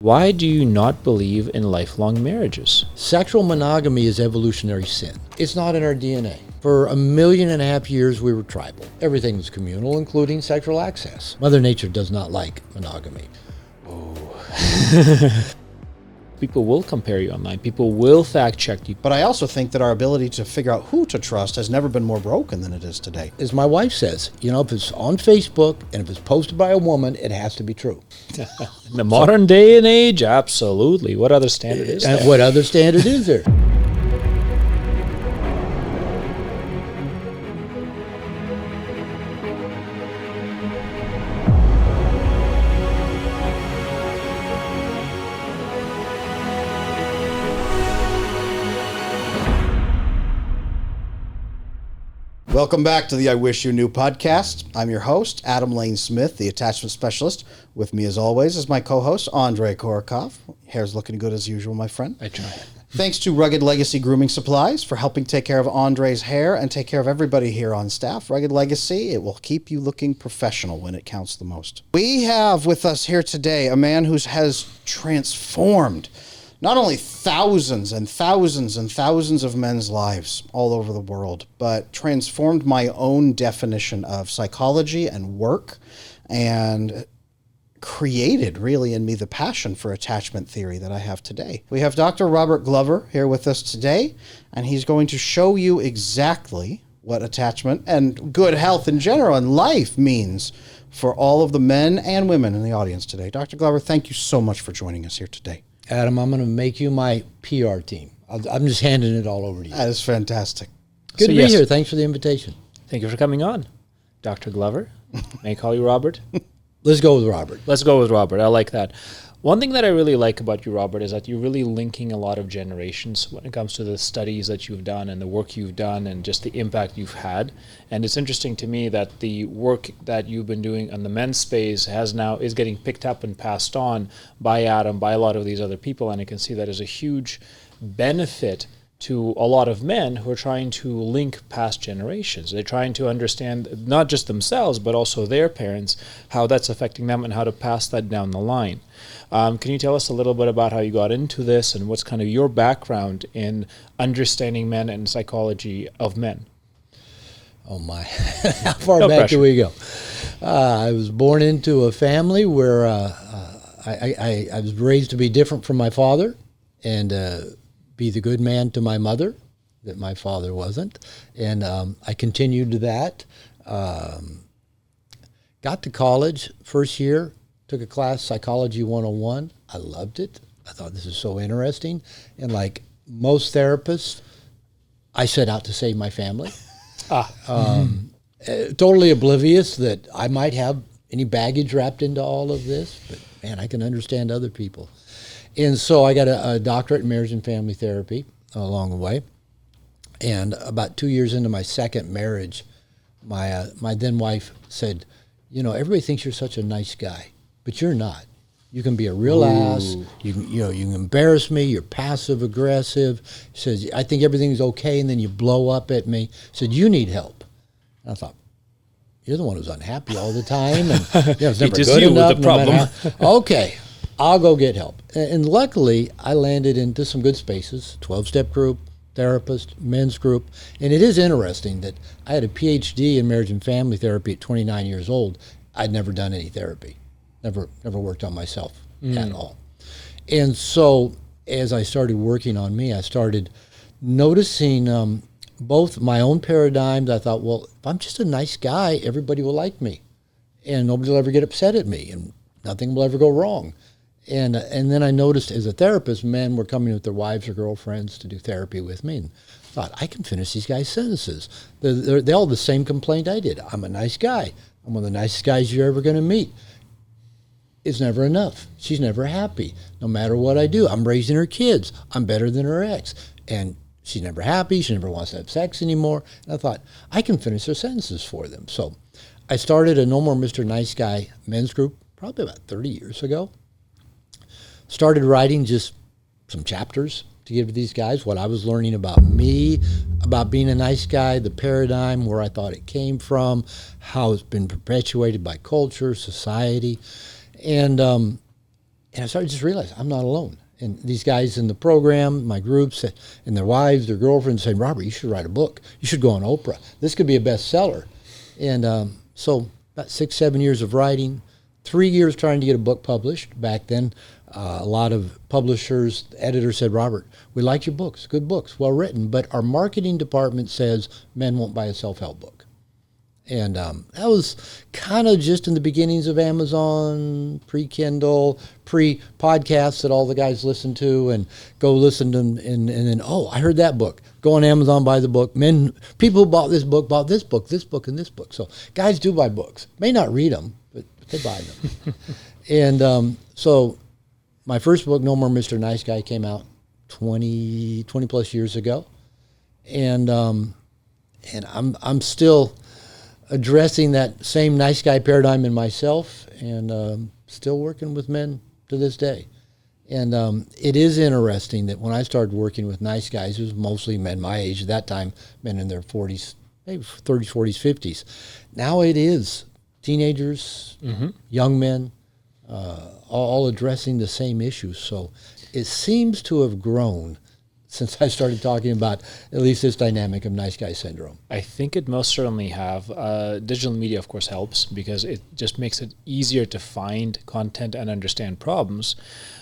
Why do you not believe in lifelong marriages? Sexual monogamy is evolutionary sin. It's not in our DNA. For 1.5 million years, we were tribal. Everything was communal, including sexual access. Mother Nature does not like monogamy. People will compare you online. People will fact check you. But I also think that our ability to figure out who to trust has never been more broken than it is today. As my wife says, if it's on Facebook and if it's posted by a woman, it has to be true. In the modern day and age, absolutely. What other standard is there? What other standard is there? Welcome back to the I Wish You Knew podcast. I'm your host, Adam Lane Smith, the attachment specialist. With me, as always, is my co-host, Andrey Korikov. Hair's looking good as usual, my friend. I try. Thanks to Rugged Legacy Grooming Supplies for helping take care of Andrey's hair and take care of everybody here on staff. Rugged Legacy, it will keep you looking professional when it counts the most. We have with us here today a man who has transformed not only thousands and thousands and thousands of men's lives all over the world, but transformed my own definition of psychology and work and created really in me the passion for attachment theory that I have today. We have Dr. Robert Glover here with us today, and he's going to show you exactly what attachment and good health in general and life means for all of the men and women in the audience today. Dr. Glover, thank you so much for joining us here today. Adam, I'm going to make you my PR team. I'm just handing it all over to you. That is fantastic. Good to be here. Thanks for the invitation. Thank you for coming on. Dr. Glover, may I call you Robert? Let's go with Robert. Let's go with Robert. I like that. One thing that I really like about you, Robert, is that you're really linking a lot of generations when it comes to the studies that you've done and the work you've done and just the impact you've had. And it's interesting to me that the work that you've been doing on the men's space is getting picked up and passed on by Adam, by a lot of these other people. And I can see that as a huge benefit to a lot of men who are trying to link past generations. They're trying to understand not just themselves, but also their parents, how that's affecting them and how to pass that down the line. Can you tell us a little bit about how you got into this and what's kind of your background in understanding men and psychology of men? Oh my, how far back do we go? I was born into a family where I was raised to be different from my father and be the good man to my mother that my father wasn't. And I continued to that. Got to college first year, took a class, Psychology 101. I loved it. I thought this is so interesting. And like most therapists, I set out to save my family. Totally oblivious that I might have any baggage wrapped into all of this, but man, I can understand other people. And so I got a doctorate in marriage and family therapy along the way. And about 2 years into my second marriage, my then wife said, everybody thinks you're such a nice guy, but you're not. You can be a real ass. You can embarrass me. You're passive aggressive. She says, I think everything's okay, and then you blow up at me. She said, you need help. And I thought, you're the one who's unhappy all the time, and it's never good enough. The problem. Okay, I'll go get help. And luckily, I landed into some good spaces, 12-step group, therapist, men's group. And it is interesting that I had a PhD in marriage and family therapy at 29 years old. I'd never done any therapy, never worked on myself at all. And so as I started working on me, I started noticing both my own paradigms. I thought, well, if I'm just a nice guy, everybody will like me. And nobody will ever get upset at me, and nothing will ever go wrong. And then I noticed as a therapist, men were coming with their wives or girlfriends to do therapy with me, and thought, I can finish these guys' sentences. They're all the same complaint I did. I'm a nice guy. I'm one of the nicest guys you're ever going to meet. It's never enough. She's never happy, no matter what I do. I'm raising her kids. I'm better than her ex. And she's never happy. She never wants to have sex anymore. And I thought, I can finish their sentences for them. So I started a No More Mr. Nice Guy men's group probably about 30 years ago. Started writing just some chapters to give to these guys, what I was learning about me, about being a nice guy, the paradigm, where I thought it came from, how it's been perpetuated by culture, society. And And I started to just realize I'm not alone. And these guys in the program, my groups, and their wives, their girlfriends saying, Robert, you should write a book. You should go on Oprah. This could be a bestseller. And so about 6, 7 years of writing, 3 years trying to get a book published. Back then, a lot of publishers, editors said, Robert, we like your books, good books, well written, but our marketing department says men won't buy a self-help book. And that was kind of just in the beginnings of Amazon, pre-Kindle, pre-podcasts that all the guys listen to, and go listen to them, and then, oh, I heard that book. Go on Amazon, buy the book. People who bought this book, and this book. So guys do buy books. May not read them, but they buy them. And so my first book, No More Mr. Nice Guy, came out 20 plus years ago. And I'm still addressing that same nice guy paradigm in myself, and still working with men to this day. And it is interesting that when I started working with nice guys, it was mostly men my age at that time, men in their 40s, maybe 30s, 40s, 50s. Now it is teenagers, young men, all addressing the same issues. So it seems to have grown since I started talking about at least this dynamic of nice guy syndrome. I think it most certainly have. Digital media, of course, helps because it just makes it easier to find content and understand problems.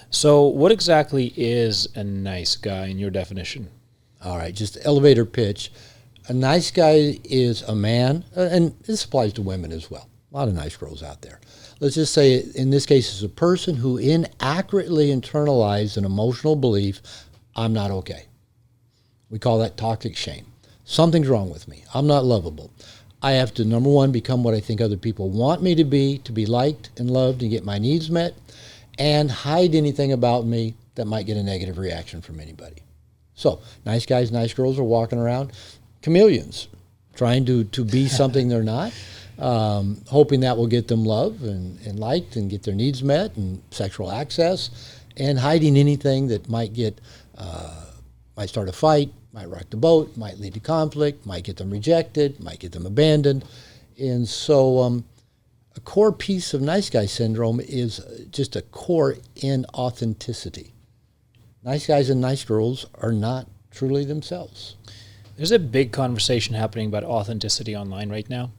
So what exactly is a nice guy in your definition? All right, just elevator pitch. A nice guy is a man, and this applies to women as well. A lot of nice girls out there. Let's just say, in this case, is a person who inaccurately internalized an emotional belief, I'm not okay. We call that toxic shame. Something's wrong with me. I'm not lovable. I have to, number one, become what I think other people want me to be liked and loved and get my needs met, and hide anything about me that might get a negative reaction from anybody. So nice guys, nice girls are walking around, chameleons, trying to be something they're not, hoping that will get them love and liked and get their needs met and sexual access, and hiding anything that might get might start a fight, might rock the boat, might lead to conflict, might get them rejected, might get them abandoned. And so a core piece of nice guy syndrome is just a core inauthenticity. Nice guys and nice girls are not truly themselves. There's a big conversation happening about authenticity online right now.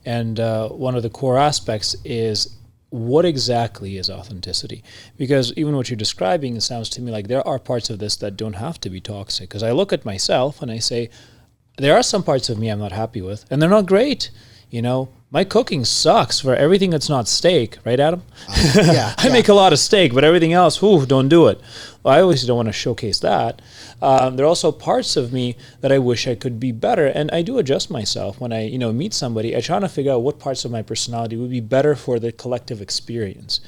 And one of the core aspects is, what exactly is authenticity? Because even what you're describing, it sounds to me like there are parts of this that don't have to be toxic. Because I look at myself and I say, there are some parts of me I'm not happy with, and they're not great. You know, my cooking sucks for everything that's not steak, right, Adam? I make a lot of steak, but everything else, don't do it. Well, I always don't want to showcase that. There are also parts of me that I wish I could be better, and I do adjust myself. When I meet somebody, I try to figure out what parts of my personality would be better for the collective experience.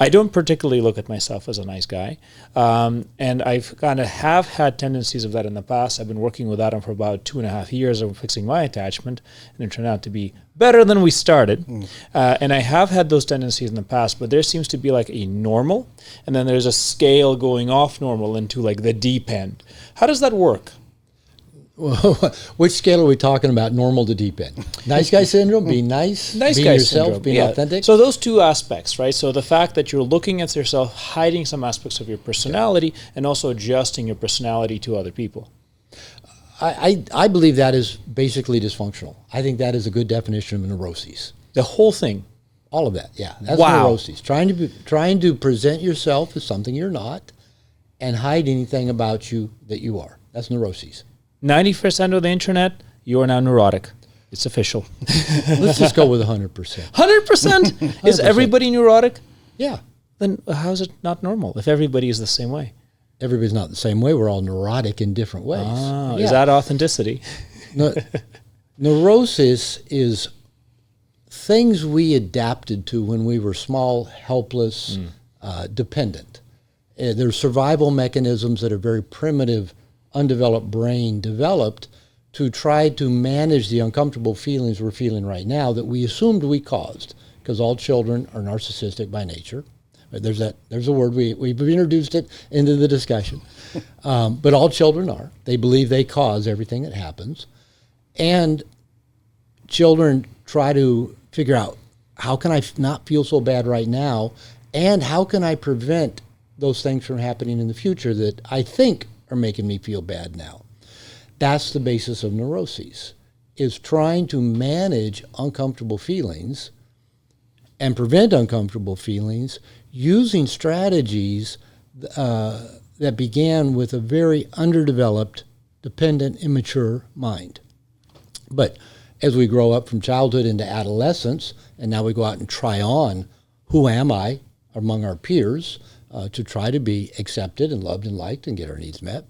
I don't particularly look at myself as a nice guy, and I've kind of have had tendencies of that in the past. I've been working with Adam for about 2.5 years of fixing my attachment, and it turned out to be better than we started. And I have had those tendencies in the past, but there seems to be like a normal, and then there's a scale going off normal into like the deep end. How does that work? Well, which scale are we talking about, normal to deep end? Nice guy syndrome, being nice being guy yourself, syndrome, being authentic? So those two aspects, right? So the fact that you're looking at yourself, hiding some aspects of your personality, and also adjusting your personality to other people. I believe that is basically dysfunctional. I think that is a good definition of neuroses. The whole thing. All of that, yeah. That's neuroses. Trying to present yourself as something you're not and hide anything about you that you are. That's neuroses. 90% of the internet, you are now neurotic. It's official. Let's just go with 100%. 100%? Is everybody neurotic? Yeah. Then how is it not normal if everybody is the same way? Everybody's not the same way. We're all neurotic in different ways. Is that authenticity? Neurosis is things we adapted to when we were small, helpless, dependent. There's survival mechanisms that are very primitive, undeveloped brain developed to try to manage the uncomfortable feelings we're feeling right now that we assumed we caused, because all children are narcissistic by nature. There's a word, we've introduced it into the discussion. But all children are. They believe they cause everything that happens. And children try to figure out, how can I not feel so bad right now And how can I prevent those things from happening in the future that I think are making me feel bad now? That's the basis of neuroses, is trying to manage uncomfortable feelings and prevent uncomfortable feelings using strategies that began with a very underdeveloped, dependent, immature mind. But as we grow up from childhood into adolescence, and now we go out and try on who am I among our peers to try to be accepted and loved and liked and get our needs met,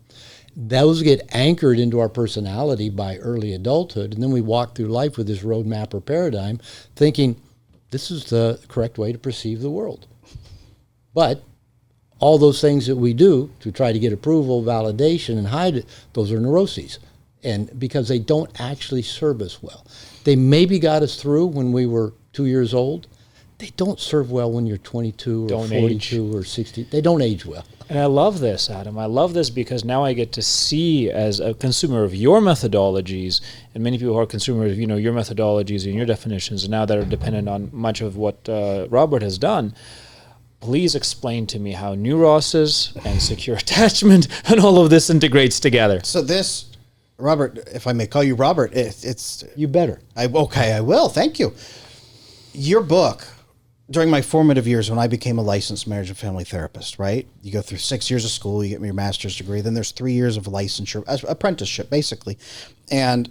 those get anchored into our personality by early adulthood, and then we walk through life with this roadmap or paradigm thinking this is the correct way to perceive the world. But all those things that we do to try to get approval, validation, and hide it, those are neuroses. And because they don't actually serve us well. They maybe got us through when we were 2 years old. They don't serve well when you're 22 or 42 or 60. They don't age well. And I love this, Adam. I love this because now I get to see, as a consumer of your methodologies, and many people who are consumers of your methodologies and your definitions, and now that are dependent on much of what Robert has done. Please explain to me how neuroses and secure attachment and all of this integrates together. So this, Robert, if I may call you Robert, it's... You better. I will. Thank you. Your book, during my formative years when I became a licensed marriage and family therapist, right? You go through 6 years of school, you get your master's degree, then there's 3 years of licensure, apprenticeship, basically. And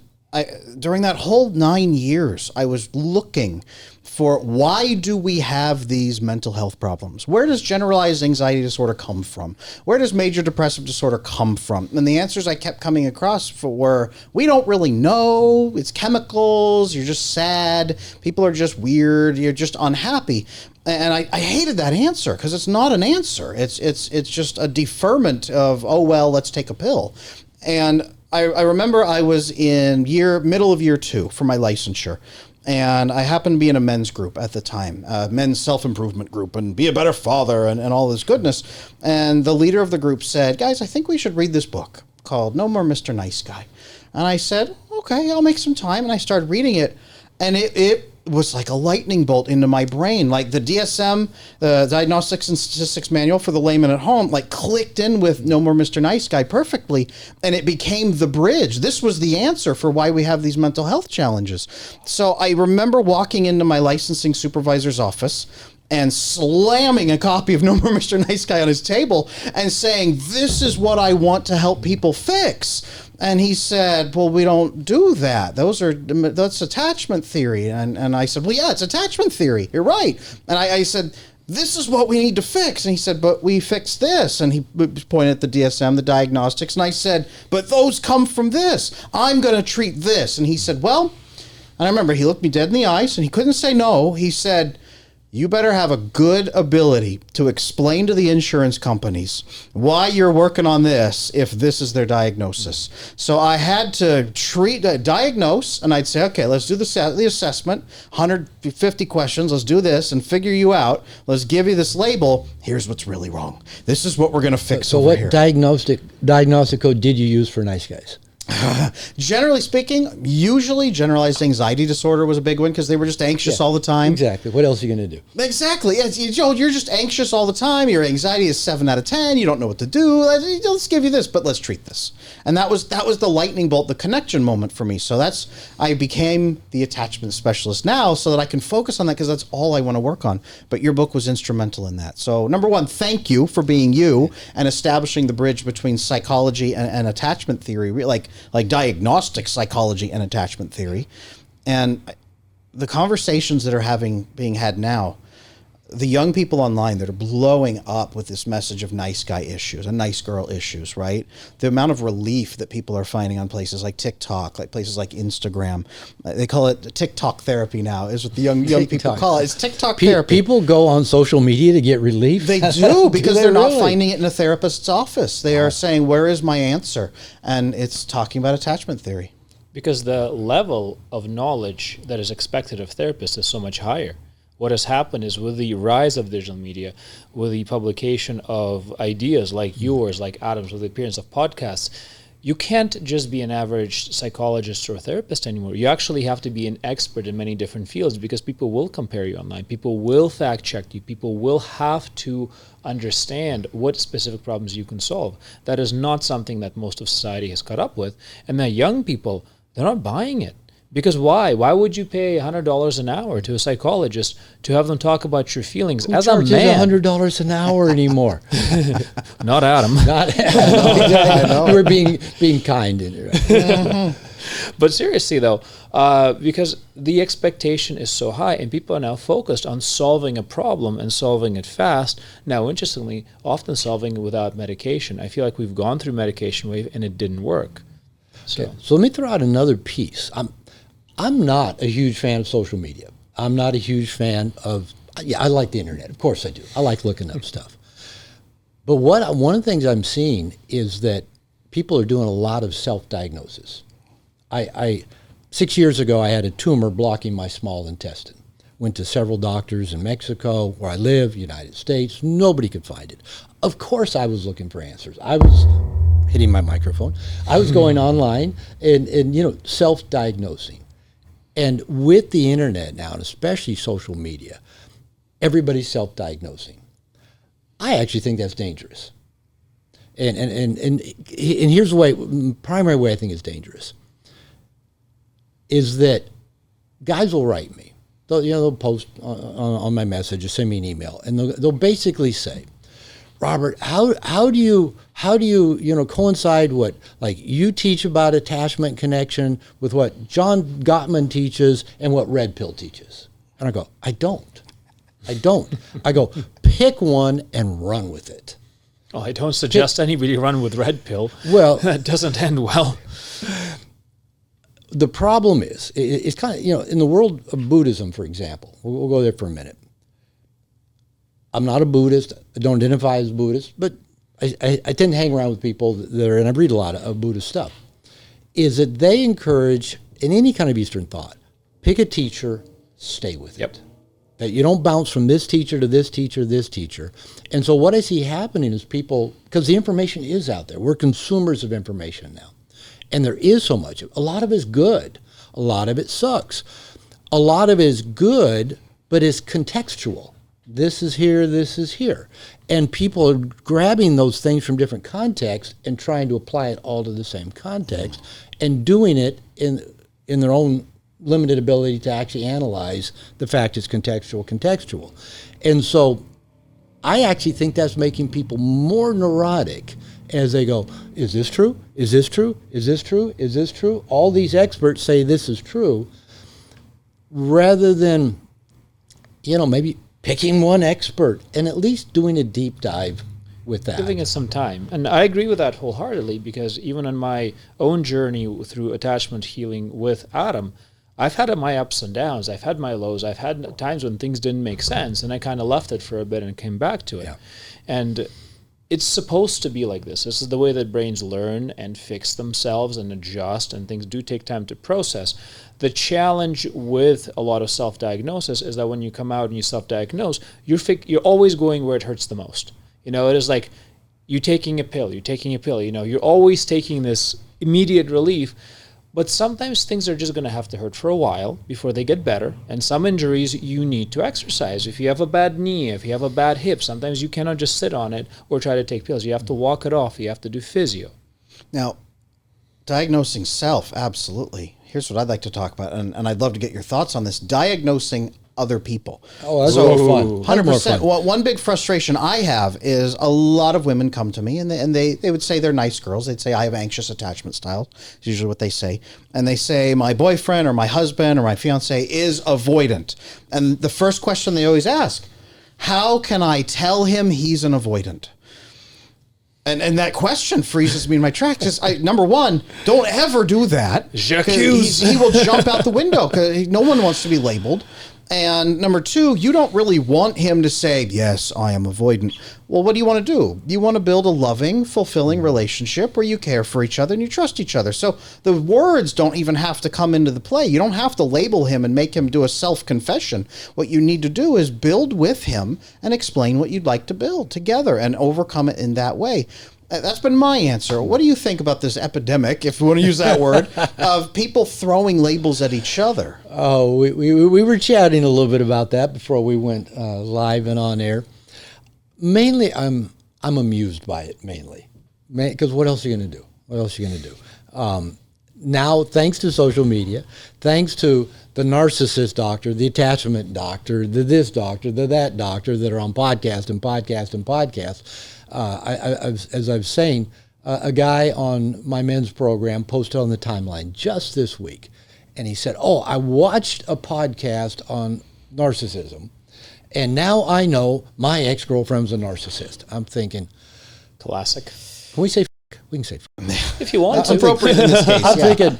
during that whole 9 years, I was looking for why do we have these mental health problems? Where does generalized anxiety disorder come from? Where does major depressive disorder come from? And the answers I kept coming across were, we don't really know. It's chemicals. You're just sad. People are just weird. You're just unhappy. And I hated that answer because it's not an answer. It's just a deferment of, oh, well, let's take a pill. And I remember I was in middle of year 2 for my licensure. And I happened to be in a men's group at the time, men's self-improvement group, and be a better father and all this goodness. And the leader of the group said, guys, I think we should read this book called No More Mr. Nice Guy. And I said, okay, I'll make some time. And I started reading it. And it was like a lightning bolt into my brain. Like the DSM, the Diagnostics and Statistics Manual for the layman at home, like clicked in with No More Mr. Nice Guy perfectly. And it became the bridge. This was the answer for why we have these mental health challenges. So I remember walking into my licensing supervisor's office and slamming a copy of No More Mr. Nice Guy on his table and saying, this is what I want to help people fix. And he said, well, we don't do that. That's attachment theory. And I said, well, yeah, it's attachment theory. You're right. And I said, this is what we need to fix. And he said, but we fixed this. And he pointed at the DSM, the diagnostics. And I said, but those come from this. I'm going to treat this. And he said, well, and I remember he looked me dead in the eyes and he couldn't say no. He said, you better have a good ability to explain to the insurance companies why you're working on this if this is their diagnosis. So I had to diagnose, and I'd say, okay, let's do the assessment, 150 questions, let's do this and figure you out. Let's give you this label. Here's what's really wrong. This is what we're going to fix over here. So what diagnostic code did you use for nice guys? Generally speaking, usually generalized anxiety disorder was a big one because they were just anxious all the time. Exactly. What else are you going to do? Exactly. You're just anxious all the time. Your anxiety is 7 out of 10. You don't know what to do. Let's give you this, but let's treat this. And that was the lightning bolt, the connection moment for me. So I became the attachment specialist now so that I can focus on that because that's all I want to work on. But your book was instrumental in that. So number one, thank you for being you and establishing the bridge between psychology and attachment theory, like diagnostic psychology and attachment theory. And the conversations that are being had now, the young people online that are blowing up with this message of nice guy issues and nice girl issues, right? The amount of relief that people are finding on places like TikTok, like places like Instagram, they call it TikTok therapy now, is what the young people call it. It's TikTok therapy. People go on social media to get relief? They do, because they're not finding it in a therapist's office. They are saying, where is my answer? And it's talking about attachment theory. Because the level of knowledge that is expected of therapists is so much higher. What has happened is with the rise of digital media, with the publication of ideas like yours, like Adam's, with the appearance of podcasts, you can't just be an average psychologist or therapist anymore. You actually have to be an expert in many different fields, because people will compare you online. People will fact check you. People will have to understand what specific problems you can solve. That is not something that most of society has caught up with. And that young people, they're not buying it. Because why? Why would you pay $100 an hour to a psychologist to have them talk about your feelings as a man? $100 an hour anymore. Not Adam. Not Adam. We're being kind in it. But seriously, though, because the expectation is so high, and people are now focused on solving a problem and solving it fast. Now, interestingly, often solving it without medication. I feel like we've gone through medication wave and it didn't work. So let me throw out another piece. I'm not a huge fan of social media. I'm not a huge fan of, I like the internet. Of course I do. I like looking up stuff. But one of the things I'm seeing is that people are doing a lot of self-diagnosis. 6 years ago, I had a tumor blocking my small intestine. Went to several doctors in Mexico, where I live, United States. Nobody could find it. Of course I was looking for answers. I was hitting my microphone. I was going online and self-diagnosing. And with the internet now, and especially social media, everybody's self-diagnosing. I actually think that's dangerous. And here's the primary way I think it's dangerous, is that guys will write me. They'll post on my message or send me an email, and they'll basically say, Robert, how do you coincide what you teach about attachment connection with what John Gottman teaches and what Red Pill teaches? And I go, I don't. I go, pick one and run with it. Oh, I don't suggest anybody run with Red Pill. Well, that doesn't end well. The problem is, it's kind of, in the world of Buddhism, for example, we'll go there for a minute. I'm not a Buddhist. I don't identify as a Buddhist, but I tend to hang around with people that are, and I read a lot of Buddhist stuff, is that they encourage, in any kind of Eastern thought, pick a teacher, stay with it. That you don't bounce from this teacher to this teacher, this teacher. And so what I see happening is people, because the information is out there, we're consumers of information now. And there is so much. A lot of it is good. A lot of it sucks. A lot of it is good, but it's contextual. This is here, this is here. And people are grabbing those things from different contexts and trying to apply it all to the same context and doing it in their own limited ability to actually analyze the fact it's contextual. And so I actually think that's making people more neurotic as they go, is this true? Is this true? Is this true? Is this true? All these experts say this is true, rather than, maybe picking one expert and at least doing a deep dive with that. Giving it some time. And I agree with that wholeheartedly, because even on my own journey through attachment healing with Adam, I've had my ups and downs. I've had my lows. I've had times when things didn't make sense, and I kind of left it for a bit and came back to it. Yeah. And it's supposed to be like this. This is the way that brains learn and fix themselves and adjust, and things do take time to process. The challenge with a lot of self-diagnosis is that when you come out and you self-diagnose, you're always going where it hurts the most. It is like you're taking a pill, you're always taking this immediate relief. But sometimes things are just going to have to hurt for a while before they get better. And some injuries you need to exercise. If you have a bad knee, if you have a bad hip, sometimes you cannot just sit on it or try to take pills. You have to walk it off. You have to do physio. Now, diagnosing self, absolutely. Here's what I'd like to talk about, and I'd love to get your thoughts on this. Diagnosing other people. Oh, that's more fun. 100%. Well, one big frustration I have is a lot of women come to me and they would say they're nice girls. They'd say, I have anxious attachment style. It's usually what they say. And they say, my boyfriend or my husband or my fiance is avoidant. And the first question they always ask, how can I tell him he's an avoidant? And that question freezes me in my tracks. Number one, don't ever do that. J'accuse. He will jump out the window because no one wants to be labeled. And number two, you don't really want him to say, yes, I am avoidant. Well, what do you want to do? You want to build a loving, fulfilling relationship where you care for each other and you trust each other. So the words don't even have to come into the play. You don't have to label him and make him do a self-confession. What you need to do is build with him and explain what you'd like to build together and overcome it in that way. That's been my answer. What do you think about this epidemic, if you want to use that word, of people throwing labels at each other? Oh, we were chatting a little bit about that before we went live and on air. Mainly, I'm amused by it, mainly. Because what else are you going to do? What else are you going to do? Now, thanks to social media, thanks to the narcissist doctor, the attachment doctor, the this doctor, the that doctor that are on podcast and podcast and podcast. As I was saying, a guy on my men's program posted on the timeline just this week, and he said, "Oh, I watched a podcast on narcissism, and now I know my ex-girlfriend's a narcissist." I'm thinking, Classic. can we say f-? We can say f-. If you want to. Appropriate in this case. I'm thinking,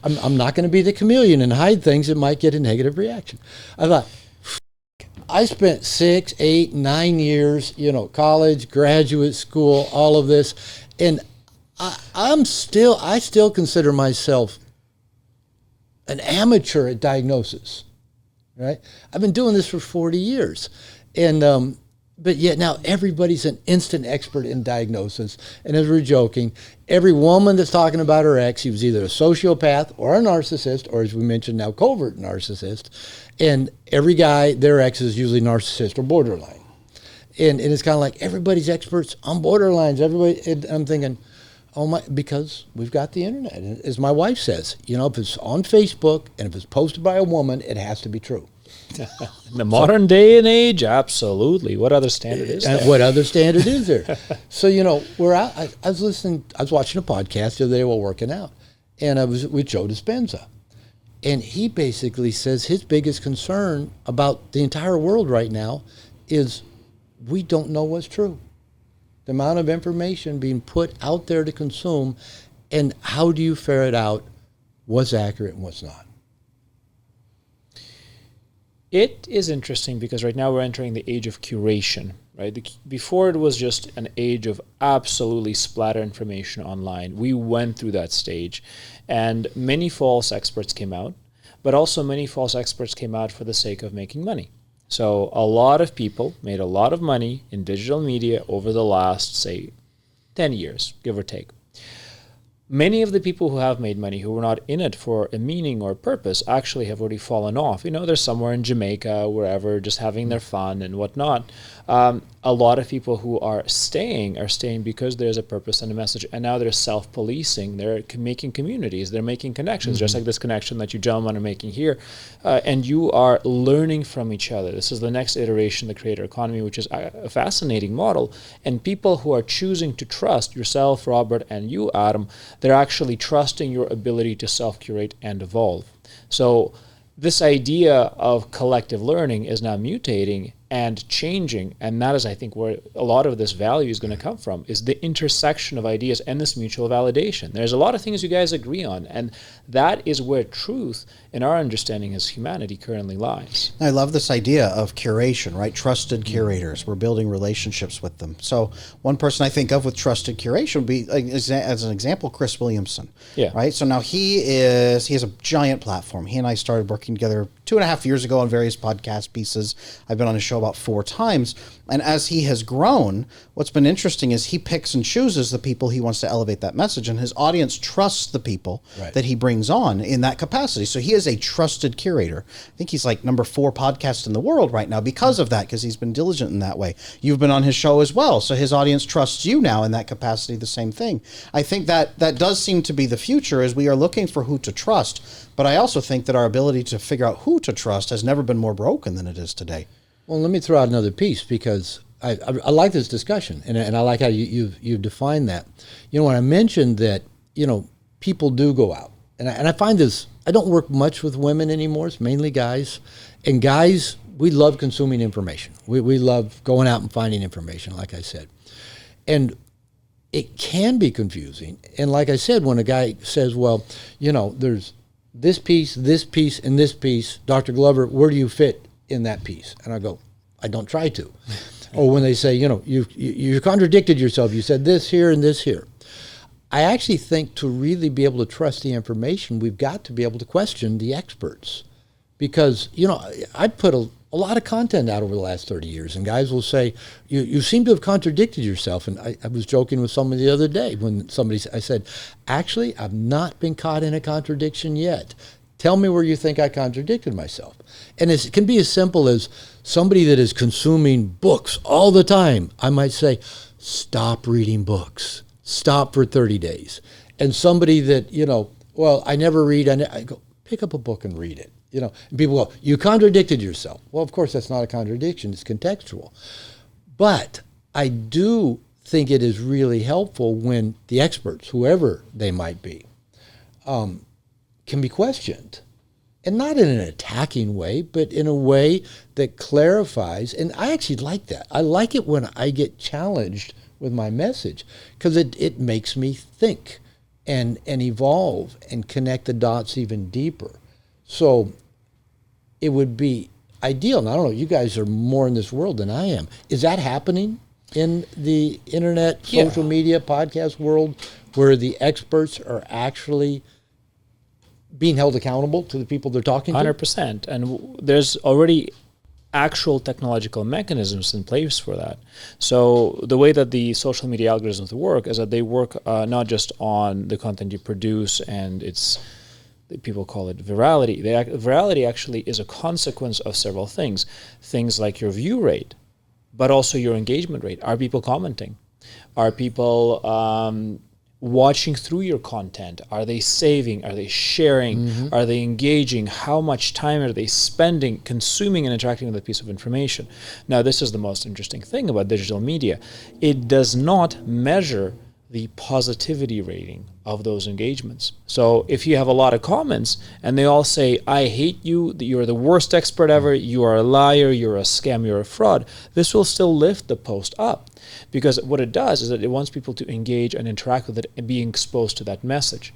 I'm not going to be the chameleon and hide things that might get a negative reaction. I thought, I spent 6, 8, 9 years, college, graduate school, all of this, and I still consider myself an amateur at diagnosis, right? I've been doing this for 40 years, and but yet now everybody's an instant expert in diagnosis. And as we're joking, every woman that's talking about her ex, he was either a sociopath or a narcissist, or as we mentioned now, covert narcissist. And every guy, their ex is usually narcissist or borderline. And it's kind of like everybody's experts on borderlines. And I'm thinking, oh my, because we've got the internet. And as my wife says, if it's on Facebook and if it's posted by a woman, it has to be true. In the modern day and age, absolutely. What other standard is there? What other standard is there? So, we're out. I was watching a podcast the other day while working out, and I was with Joe Dispenza. And he basically says his biggest concern about the entire world right now is we don't know what's true. The amount of information being put out there to consume, and how do you ferret out what's accurate and what's not? It is interesting because right now we're entering the age of curation, right? Before it was just an age of absolutely splatter information online. We went through that stage, and many false experts came out, but also many false experts came out for the sake of making money. So a lot of people made a lot of money in digital media over the last, say, 10 years, give or take. Many of the people who have made money, who were not in it for a meaning or purpose, actually have already fallen off. They're somewhere in Jamaica, wherever, just having their fun and whatnot. A lot of people who are staying because there's a purpose and a message. And now they're self-policing. They're making communities. They're making connections, just like this connection that you gentlemen are making here. And you are learning from each other. This is the next iteration of the creator economy, which is a fascinating model. And people who are choosing to trust yourself, Robert, and you, Adam, they're actually trusting your ability to self-curate and evolve. So this idea of collective learning is now mutating and changing, and that is, I think, where a lot of this value is going to come from, is the intersection of ideas and this mutual validation. There's a lot of things you guys agree on, and that is where truth in our understanding as humanity currently lies. I love this idea of curation, right? Trusted curators. We're building relationships with them. So one person I think of with trusted curation would be, as an example, Chris Williamson. Yeah. Right? So now he has a giant platform. He and I started working together 2.5 years ago on various podcast pieces. I've been on his show about 4 times. And as he has grown, what's been interesting is he picks and chooses the people he wants to elevate that message, and his audience trusts the people that he brings on in that capacity. So he is a trusted curator. I think he's like number 4 podcast in the world right now because of that, because he's been diligent in that way. You've been on his show as well, so his audience trusts you now in that capacity, the same thing. I think that does seem to be the future, as we are looking for who to trust, but I also think that our ability to figure out who to trust has never been more broken than it is today. Well, let me throw out another piece, because I like this discussion, and I like how you've defined that. When I mentioned that, people do go out, and I find this, I don't work much with women anymore. It's mainly guys. And guys, we love consuming information. We love going out and finding information, like I said. And it can be confusing. And like I said, when a guy says, well, there's this piece, and this piece, Dr. Glover, where do you fit in that piece? And I go, I don't try to. Or when they say, you contradicted yourself. You said this here and this here. I actually think to really be able to trust the information, we've got to be able to question the experts. Because, I put a a lot of content out over the last 30 years. And guys will say, you seem to have contradicted yourself. And I was joking with somebody the other day when I said, actually, I've not been caught in a contradiction yet. Tell me where you think I contradicted myself. And it can be as simple as somebody that is consuming books all the time. I might say, stop reading books. Stop for 30 days. And somebody that, well, I never read. I go, pick up a book and read it. And people go, you contradicted yourself. Well, of course, that's not a contradiction. It's contextual. But I do think it is really helpful when the experts, whoever they might be, can be questioned. And not in an attacking way, but in a way that clarifies. And I actually like that. I like it when I get challenged with my message because it makes me think and evolve and connect the dots even deeper. So it would be ideal. And I don't know, you guys are more in this world than I am. Is that happening in the internet, social media, podcast world where the experts are actually being held accountable to the people they're talking to? 100%. And there's already actual technological mechanisms in place for that. So the way that the social media algorithms work is that they work not just on the content you produce and people call it virality. Virality actually is a consequence of several things. Things like your view rate, but also your engagement rate. Are people commenting? Are people watching through your content? Are they saving? Are they sharing? Mm-hmm. Are they engaging? How much time are they spending consuming and interacting with a piece of information? Now, this is the most interesting thing about digital media. It does not measure the positivity rating of those engagements. So if you have a lot of comments and they all say, I hate you, you're the worst expert ever, you are a liar, you're a scam, you're a fraud, this will still lift the post up. Because what it does is that it wants people to engage and interact with it and be exposed to that message.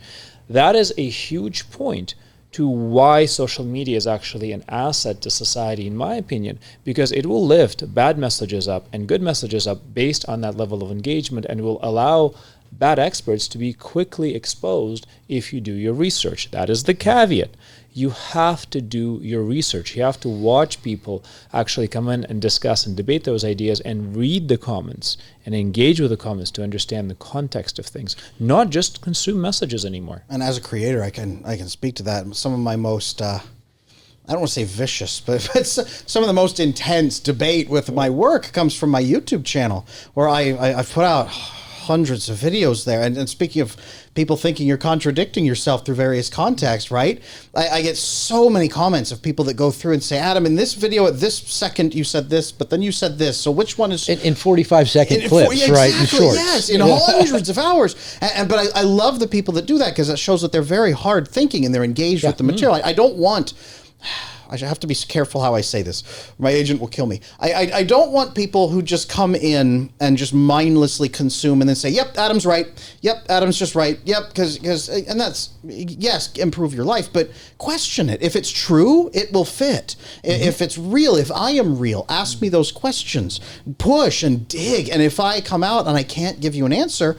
That is a huge point to why social media is actually an asset to society, in my opinion, because it will lift bad messages up and good messages up based on that level of engagement and will allow bad experts to be quickly exposed if you do your research. That is the caveat. You have to do your research. You have to watch people actually come in and discuss and debate those ideas and read the comments and engage with the comments to understand the context of things, not just consume messages anymore. And as a creator, I can speak to that. Some of my most, I don't want to say vicious, but some of the most intense debate with my work comes from my YouTube channel, where I've put out hundreds of videos there. And speaking of people thinking you're contradicting yourself through various contexts, right? I get so many comments of people that go through and say, Adam, in this video at this second you said this, but then you said this. So which one is... In 45-second clips, exactly, right? In shorts. Yes, in hundreds of hours. But I love the people that do that because it shows that they're very hard thinking and they're engaged with the material. I don't want... I have to be careful how I say this. My agent will kill me. I don't want people who just come in and just mindlessly consume and then say, yep, Adam's right. Yep, Adam's just right. Yep, because and that's, yes, improve your life, but question it. If it's true, it will fit. Mm-hmm. If it's real, if I am real, ask me those questions. Push and dig. And if I come out and I can't give you an answer,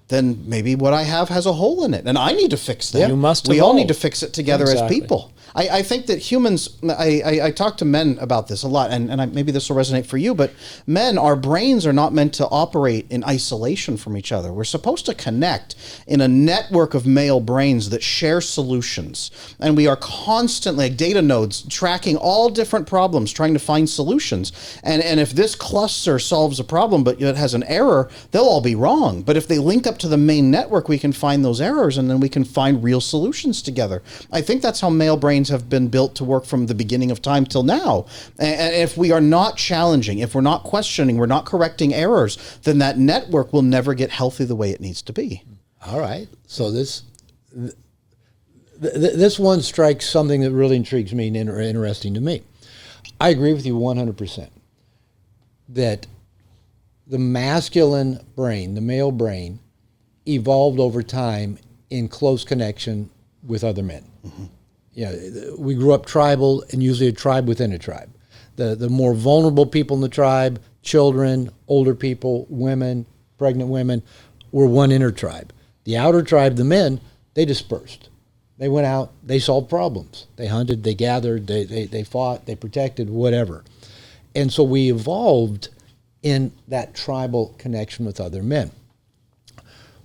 then maybe what I have has a hole in it, and I need to fix that. You must We evolve. all need to fix it together as people. I think that humans, I talk to men about this a lot, and maybe this will resonate for you, but men, our brains are not meant to operate in isolation from each other. We're supposed to connect in a network of male brains that share solutions, and we are constantly, like data nodes, tracking all different problems, trying to find solutions. And if this cluster solves a problem, but it has an error, they'll all be wrong. But if they link up to the main network, we can find those errors, and then we can find real solutions together. I think that's how male brains have been built to work from the beginning of time till now. And if we are not challenging, if we're not questioning, we're not correcting errors, then that network will never get healthy the way it needs to be. All right. So this one strikes something that really intrigues me and interesting to me. I agree with you 100% that the masculine brain, the male brain, evolved over time in close connection with other men. Mm-hmm. We grew up tribal, and usually a tribe within a tribe. The more vulnerable people in the tribe, children, older people, women, pregnant women, were one inner tribe. The outer tribe, the men, they dispersed. They went out, they solved problems. They hunted, they gathered, they fought, they protected, whatever. And so we evolved in that tribal connection with other men.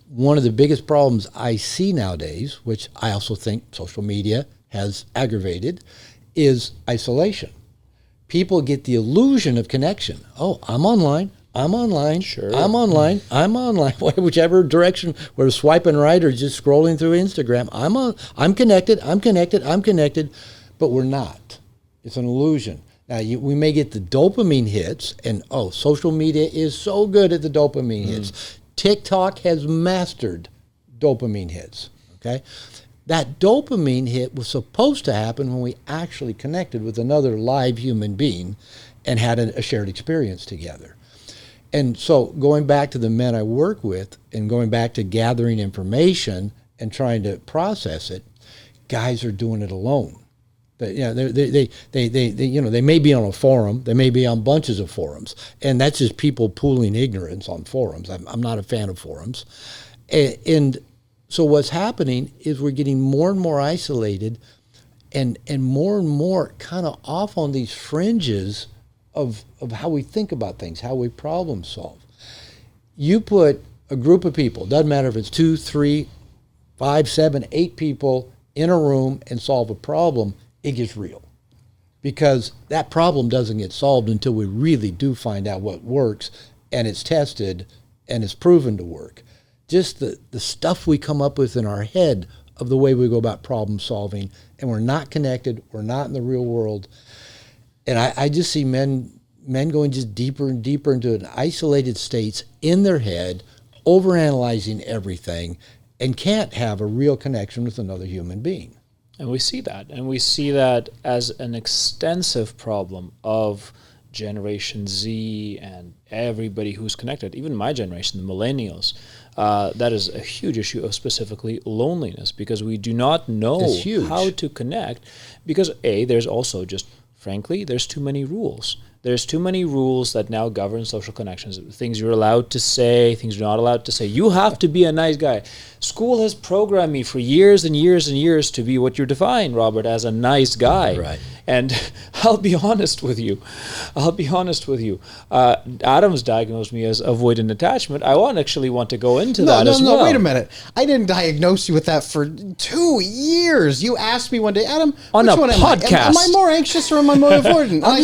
One of the biggest problems I see nowadays, which I also think social media has aggravated, is isolation. People get the illusion of connection. Oh, I'm online. Sure. I'm online, whichever direction, whether swiping right or just scrolling through Instagram, I'm connected, but we're not. It's an illusion. Now, we may get the dopamine hits, and social media is so good at the dopamine hits. TikTok has mastered dopamine hits, okay? That dopamine hit was supposed to happen when we actually connected with another live human being and had a shared experience together. And so going back to the men I work with and going back to gathering information and trying to process it, guys are doing it alone. They may be on a forum, they may be on bunches of forums, and that's just people pooling ignorance on forums. I'm not a fan of forums. And so what's happening is we're getting more and more isolated and more kind of off on these fringes of how we think about things, how we problem solve. You put a group of people, doesn't matter if it's 2, 3, 5, 7, 8 people in a room and solve a problem, it gets real. Because that problem doesn't get solved until we really do find out what works and it's tested and it's proven to work. Just the stuff we come up with in our head of the way we go about problem solving, and we're not connected, we're not in the real world. And I just see men going just deeper and deeper into an isolated states in their head, overanalyzing everything, and can't have a real connection with another human being. And we see that. And we see that as an extensive problem of Generation Z and everybody who's connected, even my generation, the millennials. That is a huge issue of specifically loneliness, because we do not know how to connect, because there's also just, frankly, there's too many rules. There's too many rules that now govern social connections. Things you're allowed to say, things you're not allowed to say. You have to be a nice guy. School has programmed me for years and years and years to be what you define, Robert, as a nice guy. Right. And I'll be honest with you. Adam's diagnosed me as avoidant attachment. I actually want to go into that as well. No, wait a minute. I didn't diagnose you with that for 2 years. You asked me one day, Adam, on which a one podcast. Am I more anxious or am I more avoidant? I'm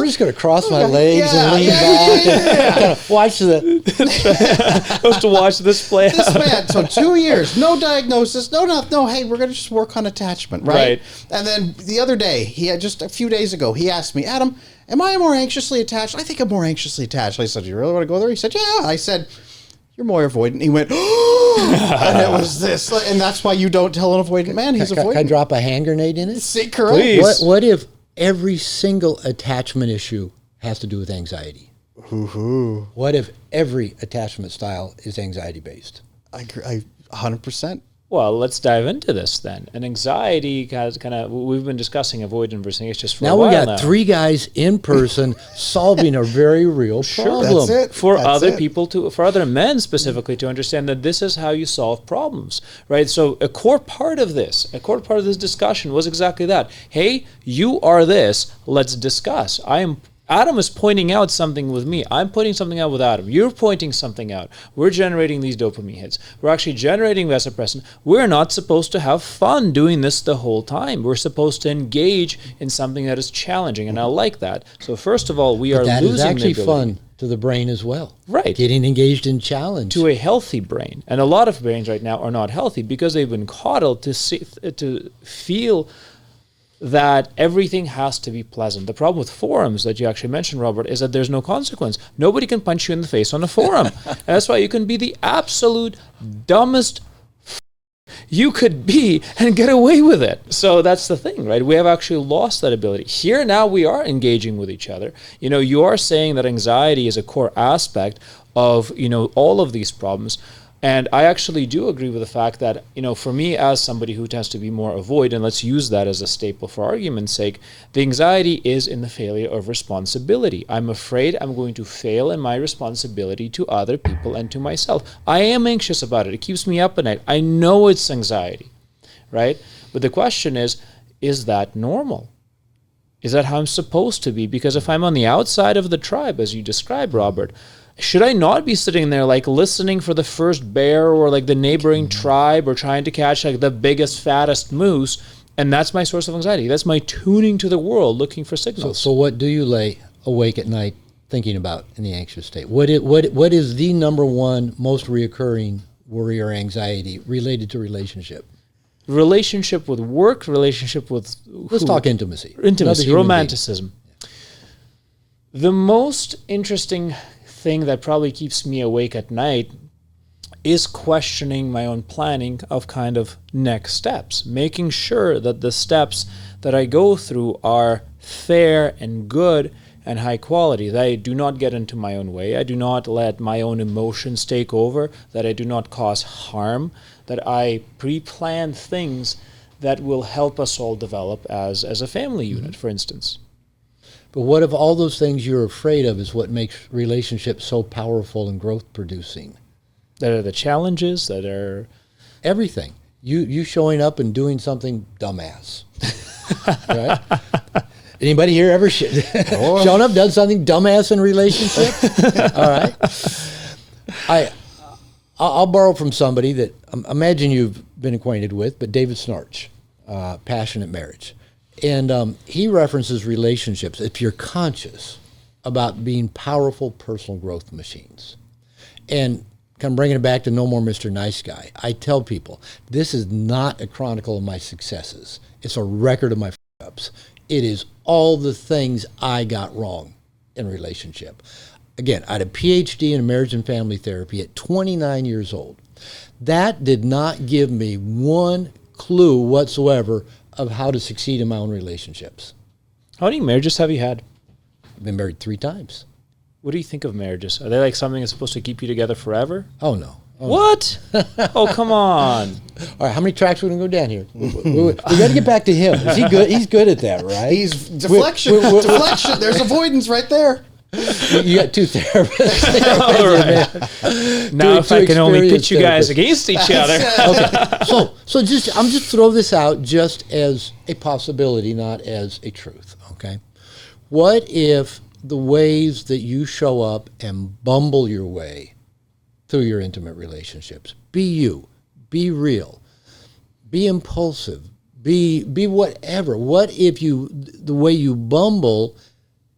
just gonna cross my legs and lean back and watch supposed to watch this play out. This man, so 2 years, no diagnosis, no, hey, we're going to just work on attachment, right? And then the other day, just a few days ago, he asked me, Adam, am I more anxiously attached? I think I'm more anxiously attached. I said, do you really want to go there? He said, yeah. I said, you're more avoidant. He went, oh, and it was this. And that's why you don't tell an avoidant man he's avoidant. Can I drop a hand grenade in it? See, correct. Please. What if every single attachment issue has to do with anxiety? What if every attachment style is anxiety-based? I 100%. Well, let's dive into this then. And anxiety we've been discussing avoidant versus anxious for a now while we got 3 guys in person solving a very real problem. That's it. For other men specifically, to understand that this is how you solve problems, right? So a core part of this discussion was exactly that. Hey, you are this. Let's discuss. Adam is pointing out something with me. I'm pointing something out with Adam. You're pointing something out. We're generating these dopamine hits. We're actually generating vasopressin. We're not supposed to have fun doing this the whole time. We're supposed to engage in something that is challenging, and I like that. So first of all, we are losing the ability. That is actually fun to the brain as well. Right. Getting engaged in challenge. To a healthy brain. And a lot of brains right now are not healthy because they've been coddled to feel that everything has to be pleasant. The problem with forums that you actually mentioned, Robert, is that there's no consequence. Nobody can punch you in the face on a forum. And that's why you can be the absolute dumbest you could be and get away with it. So that's the thing, right? We have actually lost that ability. Here now we are engaging with each other. You are saying that anxiety is a core aspect of, all of these problems. And I actually do agree with the fact that, for me as somebody who tends to be more avoidant, let's use that as a staple for argument's sake, the anxiety is in the failure of responsibility. I'm afraid I'm going to fail in my responsibility to other people and to myself. I am anxious about it. It keeps me up at night. I know it's anxiety, right? But the question is that normal? Is that how I'm supposed to be? Because if I'm on the outside of the tribe, as you described, Robert, should I not be sitting there like listening for the first bear or like the neighboring tribe or trying to catch like the biggest, fattest moose? And that's my source of anxiety. That's my tuning to the world, looking for signals. So what do you lay awake at night thinking about in the anxious state? What is the number one most reoccurring worry or anxiety related to relationship? Relationship with work, relationship with Let's talk intimacy. Intimacy, romanticism. The most interesting thing that probably keeps me awake at night is questioning my own planning of kind of next steps, making sure that the steps that I go through are fair and good and high quality, that I do not get into my own way, I do not let my own emotions take over, that I do not cause harm, that I pre-plan things that will help us all develop as a family unit, for instance. But what if all those things you're afraid of is what makes relationships so powerful and growth producing? That are the challenges, that are... Everything. You showing up and doing something dumbass. Right? Anybody here ever shown up, done something dumbass in a relationship? All right. I'll borrow from somebody that imagine you've been acquainted with, but David Snarch, Passionate Marriage. And he references relationships if you're conscious about being powerful personal growth machines. And kind of bringing it back to No More Mr. Nice Guy, I tell people, this is not a chronicle of my successes. It's a record of my f-ups. It is all the things I got wrong in relationship. Again, I had a PhD in marriage and family therapy at 29 years old. That did not give me one clue whatsoever of how to succeed in my own relationships. How many marriages have you had? I've been married 3 times. What do you think of marriages? Are they like something that's supposed to keep you together forever? Oh, no. What? Oh, come on. All right, how many tracks are we going to go down here? We got to get back to him. Is he good? He's good at that, right? He's deflection. Deflection. There's avoidance right there. You got 2 therapists. All right. Now, if I can only pit you guys against each other. Okay. So I'm just throw this out just as a possibility, not as a truth. Okay. What if the ways that you show up and bumble your way through your intimate relationships, be you, be real, be impulsive, be whatever. What if the way you bumble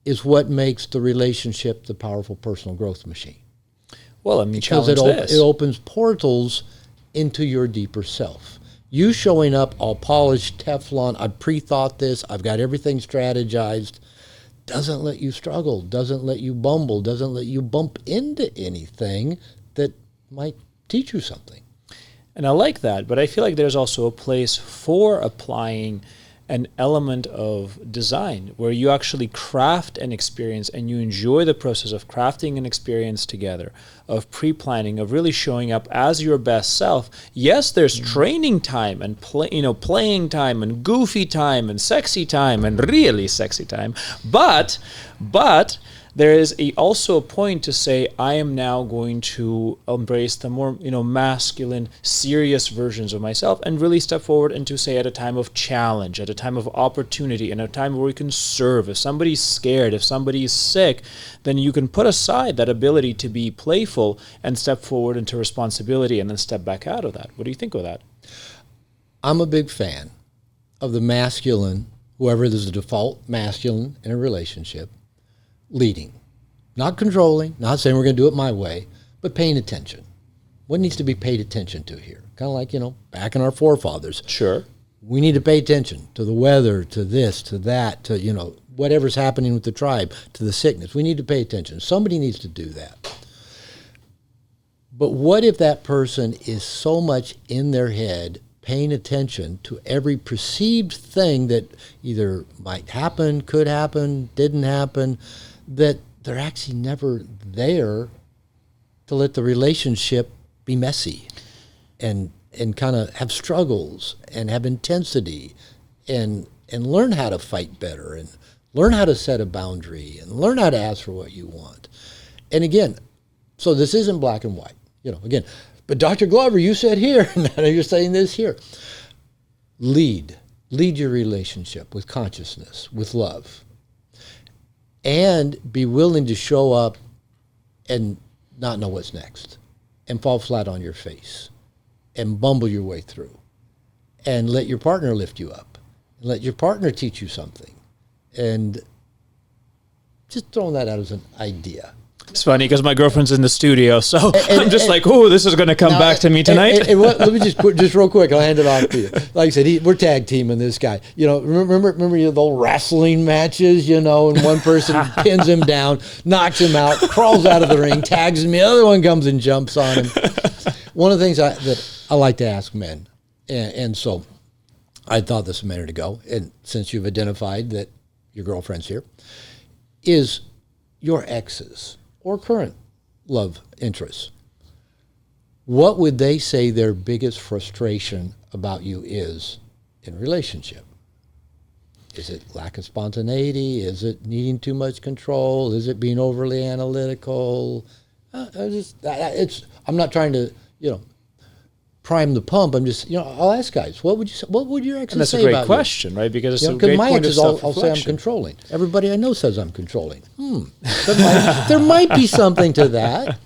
is what makes the relationship the powerful personal growth machine? Well, I mean, because it opens portals into your deeper self. You showing up all polished, Teflon, I've pre-thought this, I've got everything strategized, doesn't let you struggle, doesn't let you bumble, doesn't let you bump into anything that might teach you something. And I like that, but I feel like there's also a place for applying an element of design where you actually craft an experience and you enjoy the process of crafting an experience together, of pre-planning, of really showing up as your best self. Yes, there's training time and playing time and goofy time and sexy time and really sexy time, but there is also a point to say, I am now going to embrace the more masculine, serious versions of myself and really step forward into, say, at a time of challenge, at a time of opportunity, and a time where we can serve. If somebody's scared, if somebody's sick, then you can put aside that ability to be playful and step forward into responsibility and then step back out of that. What do you think of that? I'm a big fan of the masculine, whoever is the default masculine in a relationship, leading, not controlling, not saying we're going to do it my way, but paying attention. What needs to be paid attention to here? Kind of like, back in our forefathers. Sure. We need to pay attention to the weather, to this, to that, to, whatever's happening with the tribe, to the sickness. We need to pay attention. Somebody needs to do that. But what if that person is so much in their head paying attention to every perceived thing that either might happen, could happen, didn't happen, that they're actually never there to let the relationship be messy and kind of have struggles and have intensity and learn how to fight better and learn how to set a boundary and learn how to ask for what you want. And again, so this isn't black and white, again, but Dr. Glover, you said here, and now you're saying this here. lead your relationship with consciousness, with love, and be willing to show up and not know what's next, and fall flat on your face, and bumble your way through, and let your partner lift you up, and let your partner teach you something, and just throwing that out as an idea. It's funny because my girlfriend's in the studio, so I'm just like, "Oh, this is going to come back to me tonight." Let me just real quick. I'll hand it off to you. Like I said, we're tag teaming this guy. You know, remember the old wrestling matches. You know, and one person pins him down, knocks him out, crawls out of the ring, tags him. The other one comes and jumps on him. One of the things that I like to ask men, and so I thought this a minute ago, and since you've identified that your girlfriend's here, is your exes or current love interests, what would they say their biggest frustration about you is in a relationship? Is it lack of spontaneity? Is it needing too much control? Is it being overly analytical? I'm not trying to, prime the pump. I'm just, I'll ask guys, what would your exes say about you? That's a great question, right? Because it's a because great my point of exes all say I'm self-reflection. controlling. Everybody I know says I'm controlling. There might be something to that.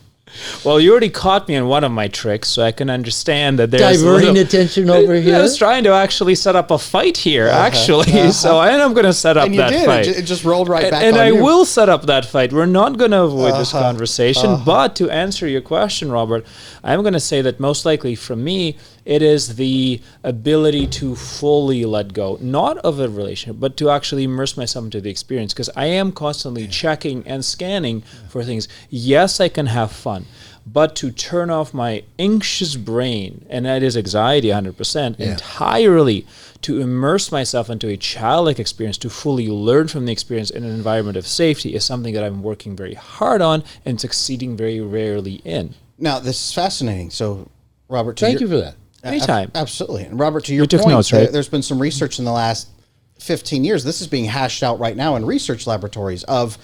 Well, you already caught me in one of my tricks, so I can understand that there's Diverting attention over here. I was trying to actually set up a fight here, actually. So I am going to set up And you that did. fight. It just rolled right back And on I you. will set up that fight. We're not going to avoid this conversation. But to answer your question, Robert, I'm going to say that most likely for me, it is the ability to fully let go, not of a relationship, but to actually immerse myself into the experience, because I am constantly checking and scanning for things. Yes, I can have fun, but to turn off my anxious brain, and that is anxiety 100%, entirely, to immerse myself into a childlike experience, to fully learn from the experience in an environment of safety is something that I'm working very hard on and succeeding very rarely in. Now, this is fascinating. So, Robert, Thank you for that. Anytime. Absolutely. And Robert, to your took point, notes, right? there's been some research in the last 15 years. This is being hashed out right now in research laboratories of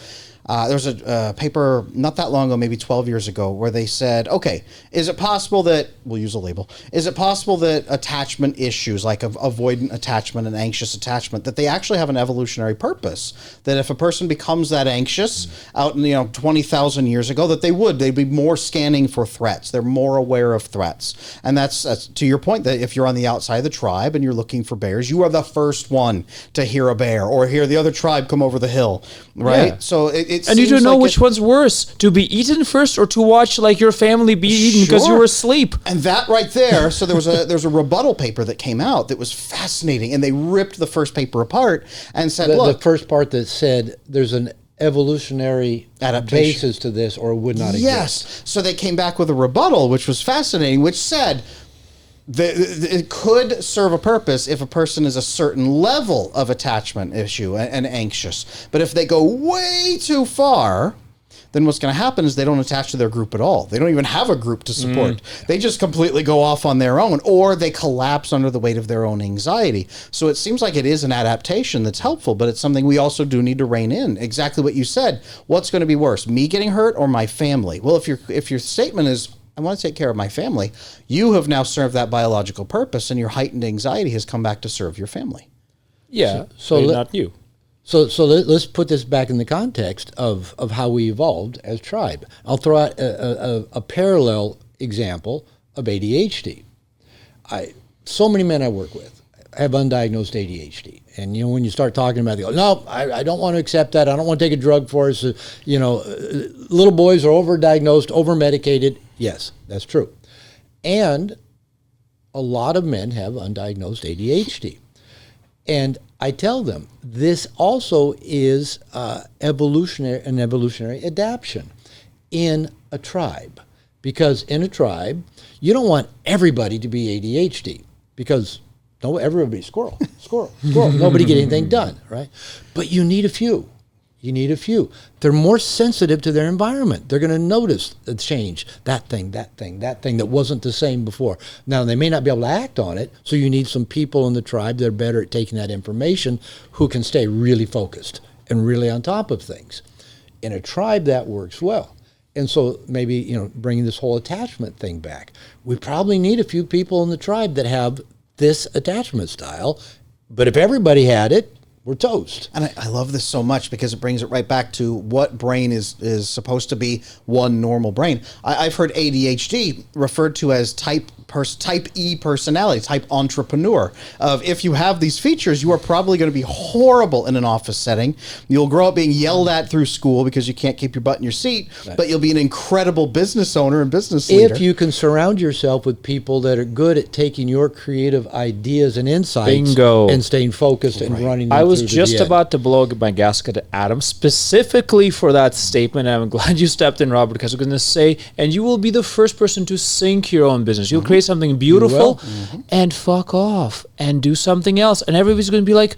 there's a paper not that long ago, maybe 12 years ago, where they said, okay, is it possible that, we'll use a label, is it possible that attachment issues like avoidant attachment and anxious attachment, that they actually have an evolutionary purpose? That if a person becomes that anxious out in, 20,000 years ago, that they'd be more scanning for threats. They're more aware of threats. And that's to your point, that if you're on the outside of the tribe and you're looking for bears, you are the first one to hear a bear or hear the other tribe come over the hill, right? Yeah. So it And you seems don't know like which one's worse, to be eaten first or to watch your family be eaten because you Sure. were asleep. And that right there, so there's a rebuttal paper that came out that was fascinating, and they ripped the first paper apart and said, The look, first part that said there's an evolutionary Adaptation. basis to this, or it would not exist. yes. So they came back with a rebuttal, which was fascinating, which said it could serve a purpose if a person is a certain level of attachment issue and anxious. But if they go way too far, then what's going to happen is they don't attach to their group at all. They don't even have a group to support. They just completely go off on their own, or they collapse under the weight of their own anxiety. So it seems like it is an adaptation that's helpful, but it's something we also do need to rein in. Exactly what you said. What's going to be worse, me getting hurt or my family? Well, if your statement is, I want to take care of my family, you have now served that biological purpose, and your heightened anxiety has come back to serve your family. Yeah, So but let- not you. So let's put this back in the context of how we evolved as tribe. I'll throw out a parallel example of ADHD. So many men I work with have undiagnosed ADHD. And, when you start talking about it, they go, no, I don't want to accept that. I don't want to take a drug for us. Little boys are overdiagnosed, overmedicated. Yes, that's true. And a lot of men have undiagnosed ADHD. And I tell them this also is an evolutionary adaptation in a tribe. Because in a tribe, you don't want everybody to be ADHD, because everybody's squirrel, nobody get anything done, right? But you need a few. They're more sensitive to their environment. They're going to notice the change, that thing that wasn't the same before. Now, they may not be able to act on it, so you need some people in the tribe that are better at taking that information, who can stay really focused and really on top of things. In a tribe, that works well. And so maybe, bringing this whole attachment thing back, we probably need a few people in the tribe that have this attachment style. But if everybody had it, we're toast. And I love this so much because it brings it right back to what brain is supposed to be one normal brain. I've heard ADHD referred to as type E personality, type entrepreneur. Of if you have these features, you are probably going to be horrible in an office setting. You'll grow up being yelled at through school because you can't keep your butt in your seat, but you'll be an incredible business owner and business leader. If you can surround yourself with people that are good at taking your creative ideas and insights Bingo. and staying focused and running them I was through to just the end. about to blow my gasket at Adam specifically for that statement. And I'm glad you stepped in, Robert, because I was going to say, and you will be the first person to sink your own business. You'll create something beautiful and fuck off and do something else. And everybody's going to be like,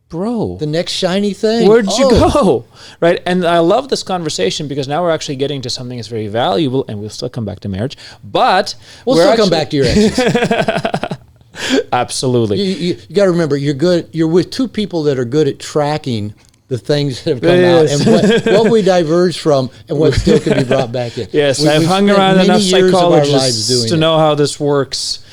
bro, The next shiny thing. where'd you go? Right. And I love this conversation because now we're actually getting to something that's very valuable, and we'll still come back to marriage, but We'll still come back to your exes. Absolutely. You got to remember, you're with two people that are good at tracking the things that have come out and what we diverge from and what still can be brought back in. Yes, We've I've hung spent around many enough years of our lives psychologists to doing know how this works.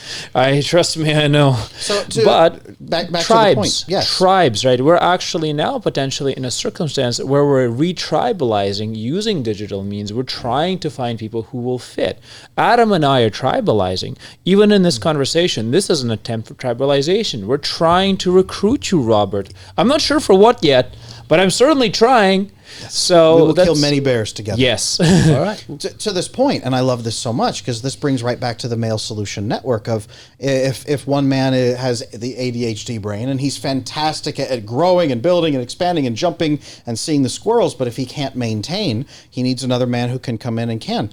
Trust me, I know. So but back tribes, to the point. Yes. tribes, right? We're actually now potentially in a circumstance where we're retribalizing using digital means. We're trying to find people who will fit. Adam and I are tribalizing. Even in this conversation, this is an attempt for tribalization. We're trying to recruit you, Robert. I'm not sure for what yet, but I'm certainly trying. So we will kill many bears together. Yes. All right. To this point, and I love this so much because this brings right back to the Male Solution Network of if one man has the ADHD brain and he's fantastic at growing and building and expanding and jumping and seeing the squirrels, but if he can't maintain, he needs another man who can come in and can.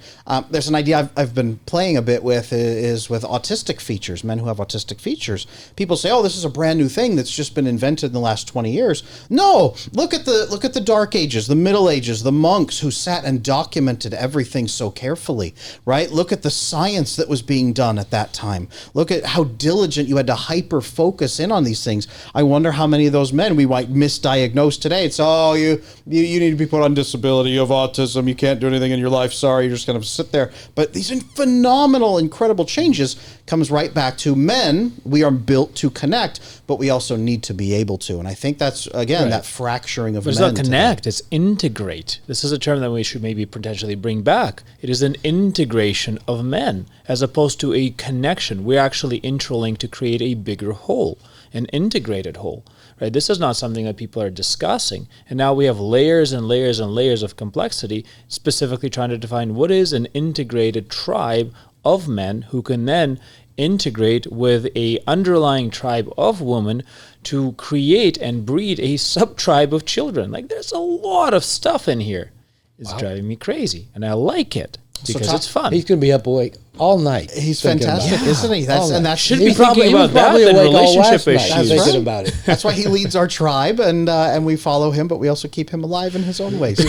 There's an idea I've been playing a bit with is with autistic features, men who have autistic features. People say, oh, this is a brand new thing that's just been invented in the last 20 years. No, look at the Dark Ages, the Middle Ages, the monks who sat and documented everything so carefully, right? Look at the science that was being done at that time. Look at how diligent you had to hyper focus in on these things. I wonder how many of those men we might misdiagnose today. It's, oh, you need to be put on disability, you have autism, you can't do anything in your life, sorry, you're just going to sit there. But these phenomenal, incredible changes comes right back to men. We are built to connect, but we also need to be able to. And I think that's, again, that fracturing of men. It's not connect, it's integrate. This is a term that we should maybe potentially bring back. It is an integration of men as opposed to a connection. We're actually interlinked to create a bigger whole, an integrated whole. Right? This is not something that people are discussing. And now we have layers and layers and layers of complexity, specifically trying to define what is an integrated tribe of men who can then integrate with a underlying tribe of women to create and breed a sub-tribe of children. Like, there's a lot of stuff in here. It's driving me crazy, and I like it because it's fun. He's going to be up awake all night. He's fantastic, isn't he? That should be thinking about that than relationship issues. Thinking about it. That's why he leads our tribe, and we follow him, but we also keep him alive in his own ways.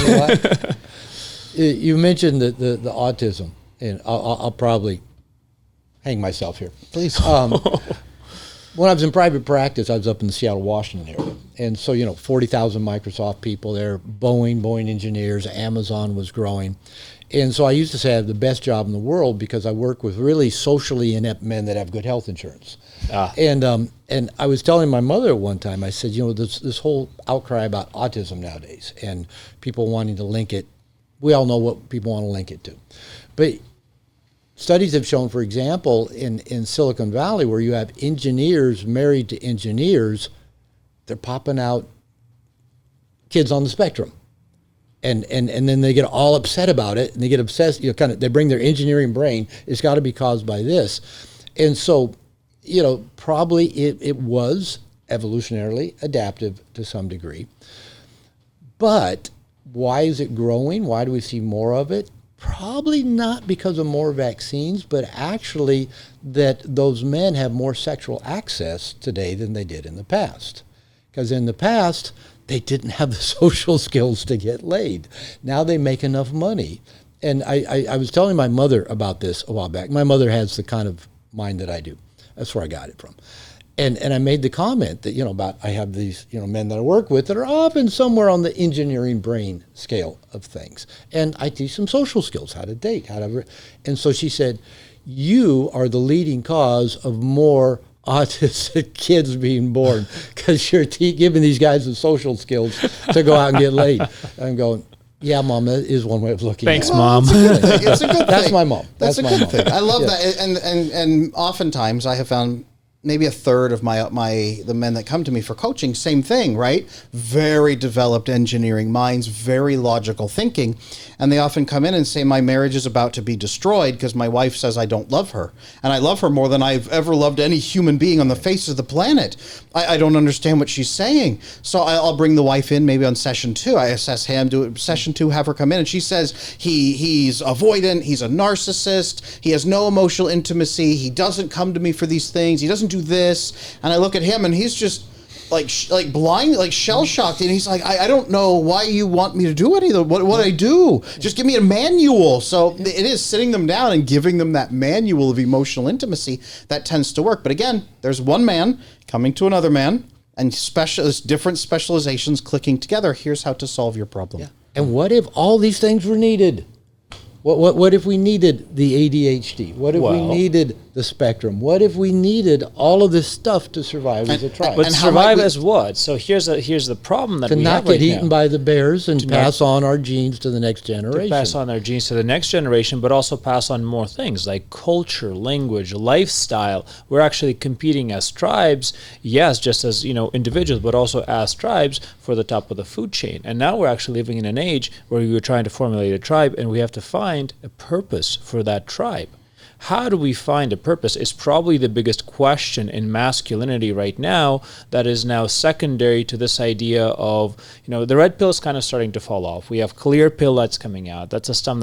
You mentioned the autism, and I'll probably hang myself here. Please. When I was in private practice, I was up in the Seattle, Washington area. And so, 40,000 Microsoft people there, Boeing engineers, Amazon was growing. And so I used to say I have the best job in the world because I work with really socially inept men that have good health insurance. And I was telling my mother at one time, I said, this whole outcry about autism nowadays and people wanting to link it, we all know what people want to link it to. But studies have shown, for example, in Silicon Valley, where you have engineers married to engineers, they're popping out kids on the spectrum. And then they get all upset about it, and they get obsessed, they bring their engineering brain, it's got to be caused by this. And so, probably it was evolutionarily adaptive to some degree. But why is it growing? Why do we see more of it? Probably not because of more vaccines, but actually that those men have more sexual access today than they did in the past. Because in the past, they didn't have the social skills to get laid. Now they make enough money. And I was telling my mother about this a while back. My mother has the kind of mind that I do. That's where I got it from. And I made the comment that, about I have these, men that I work with that are often somewhere on the engineering brain scale of things. And I teach them social skills, how to date, and so she said, you are the leading cause of more autistic kids being born because you're giving these guys the social skills to go out and get laid. I'm going, yeah, Mom, that is one way of looking Thanks, at it. Mom. It's a good thing. That's my mom. That's a my good mom. thing. I love Yeah. that. And oftentimes I have found maybe a third of the men that come to me for coaching, same thing, right? Very developed engineering minds, very logical thinking. And they often come in and say, my marriage is about to be destroyed because my wife says I don't love her. And I love her more than I've ever loved any human being on the face of the planet. I don't understand what she's saying. So I'll bring the wife in maybe on session 2. I assess him, do it, session 2, have her come in. And she says he's avoidant, he's a narcissist, he has no emotional intimacy, he doesn't come to me for these things, he doesn't do this. And I look at him and he's just like blind, like shell shocked, and he's like, I don't know why you want me to do any of what I do. Just give me a manual. So it is sitting them down and giving them that manual of emotional intimacy that tends to work. But again, there's one man coming to another man, and different specializations clicking together. Here's how to solve your problem. Yeah. And what if all these things were needed? What if we needed the ADHD? What if we needed the spectrum? What if we needed all of this stuff to survive as a tribe? But survive as what? So here's the problem that to we not have get right eaten now. by the bears and pass on our genes to the next generation. Pass on our genes to the next generation, but also pass on more things like culture, language, lifestyle. We're actually competing as tribes, yes, just as individuals, but also as tribes for the top of the food chain. And now we're actually living in an age where we were trying to formulate a tribe, and we have to find a purpose for that tribe. How do we find a purpose is probably the biggest question in masculinity right now that is now secondary to this idea of, the red pill is kind of starting to fall off. We have clear pill that's coming out. That's stuff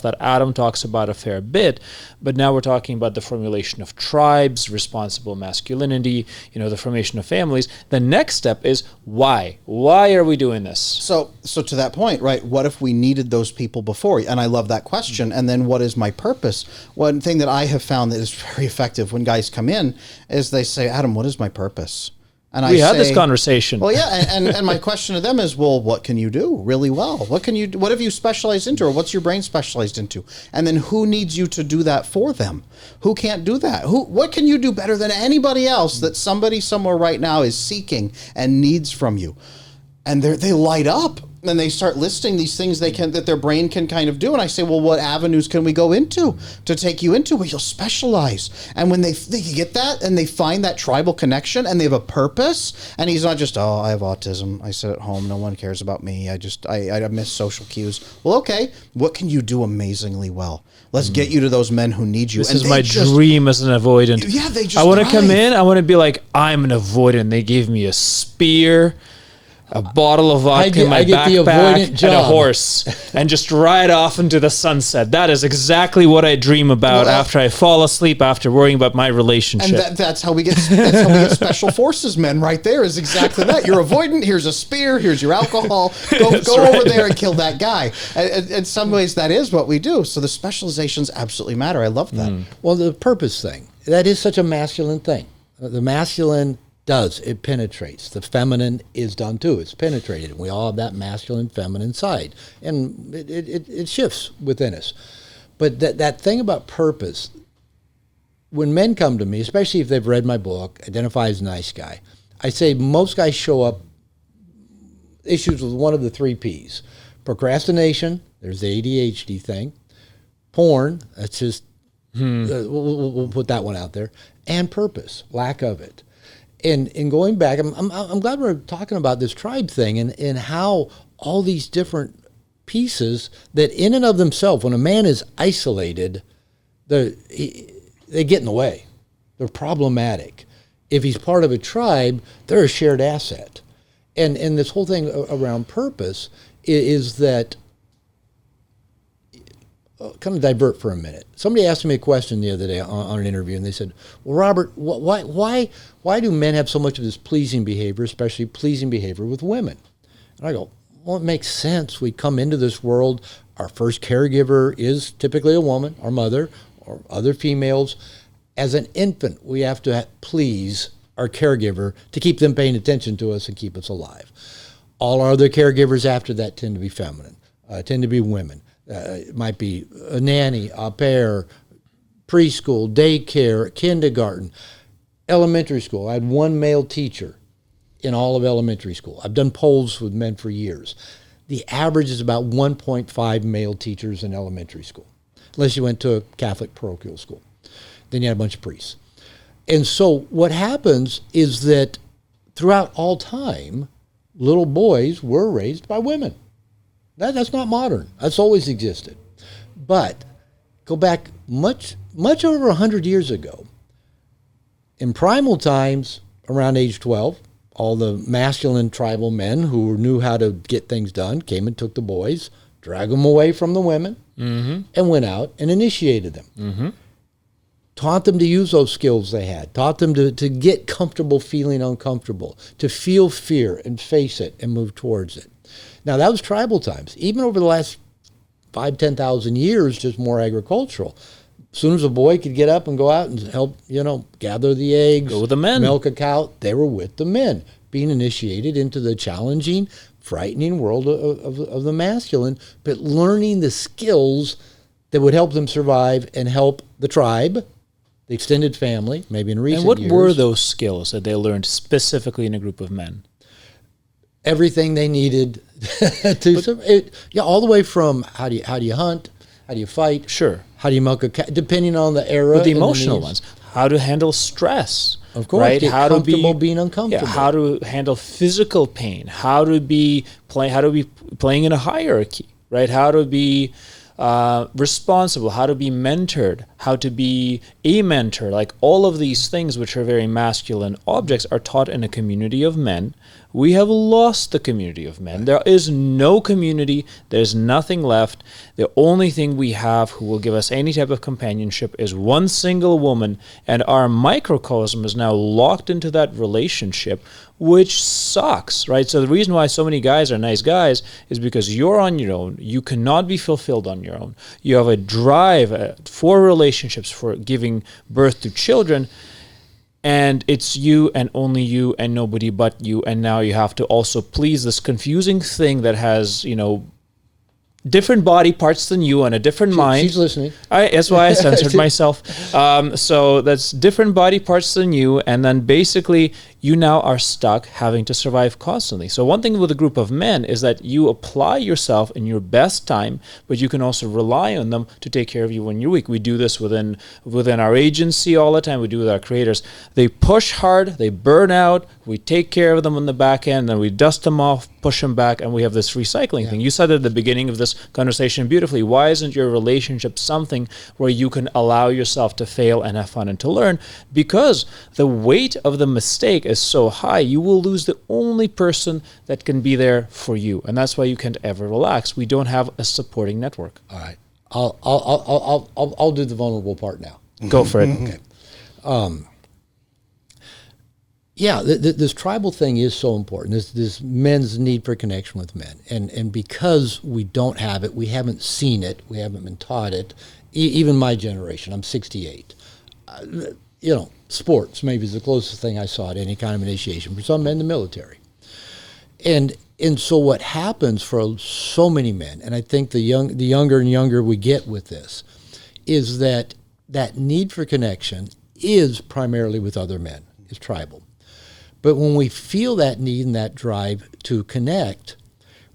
that Adam talks about a fair bit, but now we're talking about the formulation of tribes, responsible masculinity, the formation of families. The next step is why? Why are we doing this? So to that point, right, what if we needed those people before? And I love that question. And then what is my purpose? One thing that I have found that is very effective when guys come in is they say, Adam, what is my purpose? And we had this conversation. Well, yeah, and my question to them is, well, what can you do really well? What have you specialized into, or what's your brain specialized into? And then who needs you to do that for them? Who can't do that? What can you do better than anybody else that somebody somewhere right now is seeking and needs from you? And they light up. And they start listing these things that their brain can kind of do. And I say, well, what avenues can we go into to take you into where you'll specialize? And when they get that and they find that tribal connection and they have a purpose, and he's not just, I have autism, I sit at home, no one cares about me, I miss social cues. Well, okay, what can you do amazingly well? Let's get you to those men who need you. This is my dream as an avoidant. Yeah, they just I want to come in, I want to be like, I'm an avoidant. They gave me a spear, a bottle of vodka in my backpack, and a horse, and just ride off into the sunset. That is exactly what I dream about after I fall asleep after worrying about my relationship. And that's how we get special forces men right there, is exactly that. You're avoidant, here's a spear, here's your alcohol, go right over there and kill that guy. And in some ways, that is what we do. So the specializations absolutely matter. I love that. Well, the purpose thing, that is such a masculine thing. The masculine it penetrates. The feminine is done too. It's penetrated. We all have that masculine, feminine side, and it shifts within us. But that thing about purpose, when men come to me, especially if they've read my book, identify as a nice guy, I say most guys show up issues with one of the 3 Ps. Procrastination, there's the ADHD thing. Porn, that's just, we'll put that one out there. And purpose, lack of it. And going back, I'm glad we're talking about this tribe thing and how all these different pieces that in and of themselves, when a man is isolated, they get in the way. They're problematic. If he's part of a tribe, they're a shared asset. And this whole thing around purpose is that, kind of divert for a minute. Somebody asked me a question the other day on an interview, and they said, well, Robert, why do men have so much of this pleasing behavior, especially pleasing behavior with women? And I go, well, it makes sense. We come into this world, our first caregiver is typically a woman, our mother, or other females. As an infant, we have to please our caregiver to keep them paying attention to us and keep us alive. All our other caregivers after that tend to be feminine, tend to be women. It might be a nanny, au pair, preschool, daycare, kindergarten. Elementary school, I had one male teacher in all of elementary school. I've done polls with men for years. The average is about 1.5 male teachers in elementary school, unless you went to a Catholic parochial school. Then you had a bunch of priests. And so what happens is that throughout all time, little boys were raised by women. That's not modern. That's always existed. But go back much over 100 years ago, in primal times, around age 12, all the masculine tribal men who knew how to get things done came and took the boys, dragged them away from the women, and went out and initiated them. Taught them to use those skills they had, taught them to get comfortable feeling uncomfortable, to feel fear and face it and move towards it. Now, that was tribal times. Even over the last 10,000 years, just more agricultural. As soon as a boy could get up and go out and help, gather the eggs, go with the men, milk a cow, they were with the men, being initiated into the challenging, frightening world of the masculine, but learning the skills that would help them survive and help the tribe, the extended family, maybe in recent years. And what were those skills that they learned specifically in a group of men? Everything they needed all the way from how do you hunt, how do you fight, sure, how do you milk a cow, depending on the era. But the emotional ones, how to handle stress, of course, right? How to be being uncomfortable, how to handle physical pain, how to be playing in a hierarchy, right? How to be responsible, how to be mentored, how to be a mentor. Like all of these things, which are very masculine objects, are taught in a community of men. We have lost the community of men. There is no community. There's nothing left. The only thing we have who will give us any type of companionship is one single woman, and our microcosm is now locked into that relationship, which sucks, right? So the reason why so many guys are nice guys is because you're on your own. You cannot be fulfilled on your own. You have a drive for relationships, for giving birth to children, and it's you and only you and nobody but you, and now you have to also please this confusing thing that has, different body parts than you and a different mind. She's listening. That's why I censored myself. So that's different body parts than you, and then basically you now are stuck having to survive constantly. So one thing with a group of men is that you apply yourself in your best time, but you can also rely on them to take care of you when you're weak. We do this within our agency all the time. We do with our creators. They push hard, they burn out, we take care of them on the back end, then we dust them off, push them back, and we have this recycling thing. You said at the beginning of this conversation beautifully, why isn't your relationship something where you can allow yourself to fail and have fun and to learn? Because the weight of the mistake is so high, you will lose the only person that can be there for you, and that's why you can't ever relax. We don't have a supporting network. All right, I'll do the vulnerable part now. Go for it. Okay. This tribal thing is so important. This men's need for connection with men, and because we don't have it, we haven't seen it, we haven't been taught it. Even my generation, I'm 68. Sports maybe is the closest thing I saw to any kind of initiation for some men, the military. And so what happens for so many men, and I think the younger and younger we get with this, is that need for connection is primarily with other men, is tribal. But when we feel that need and that drive to connect,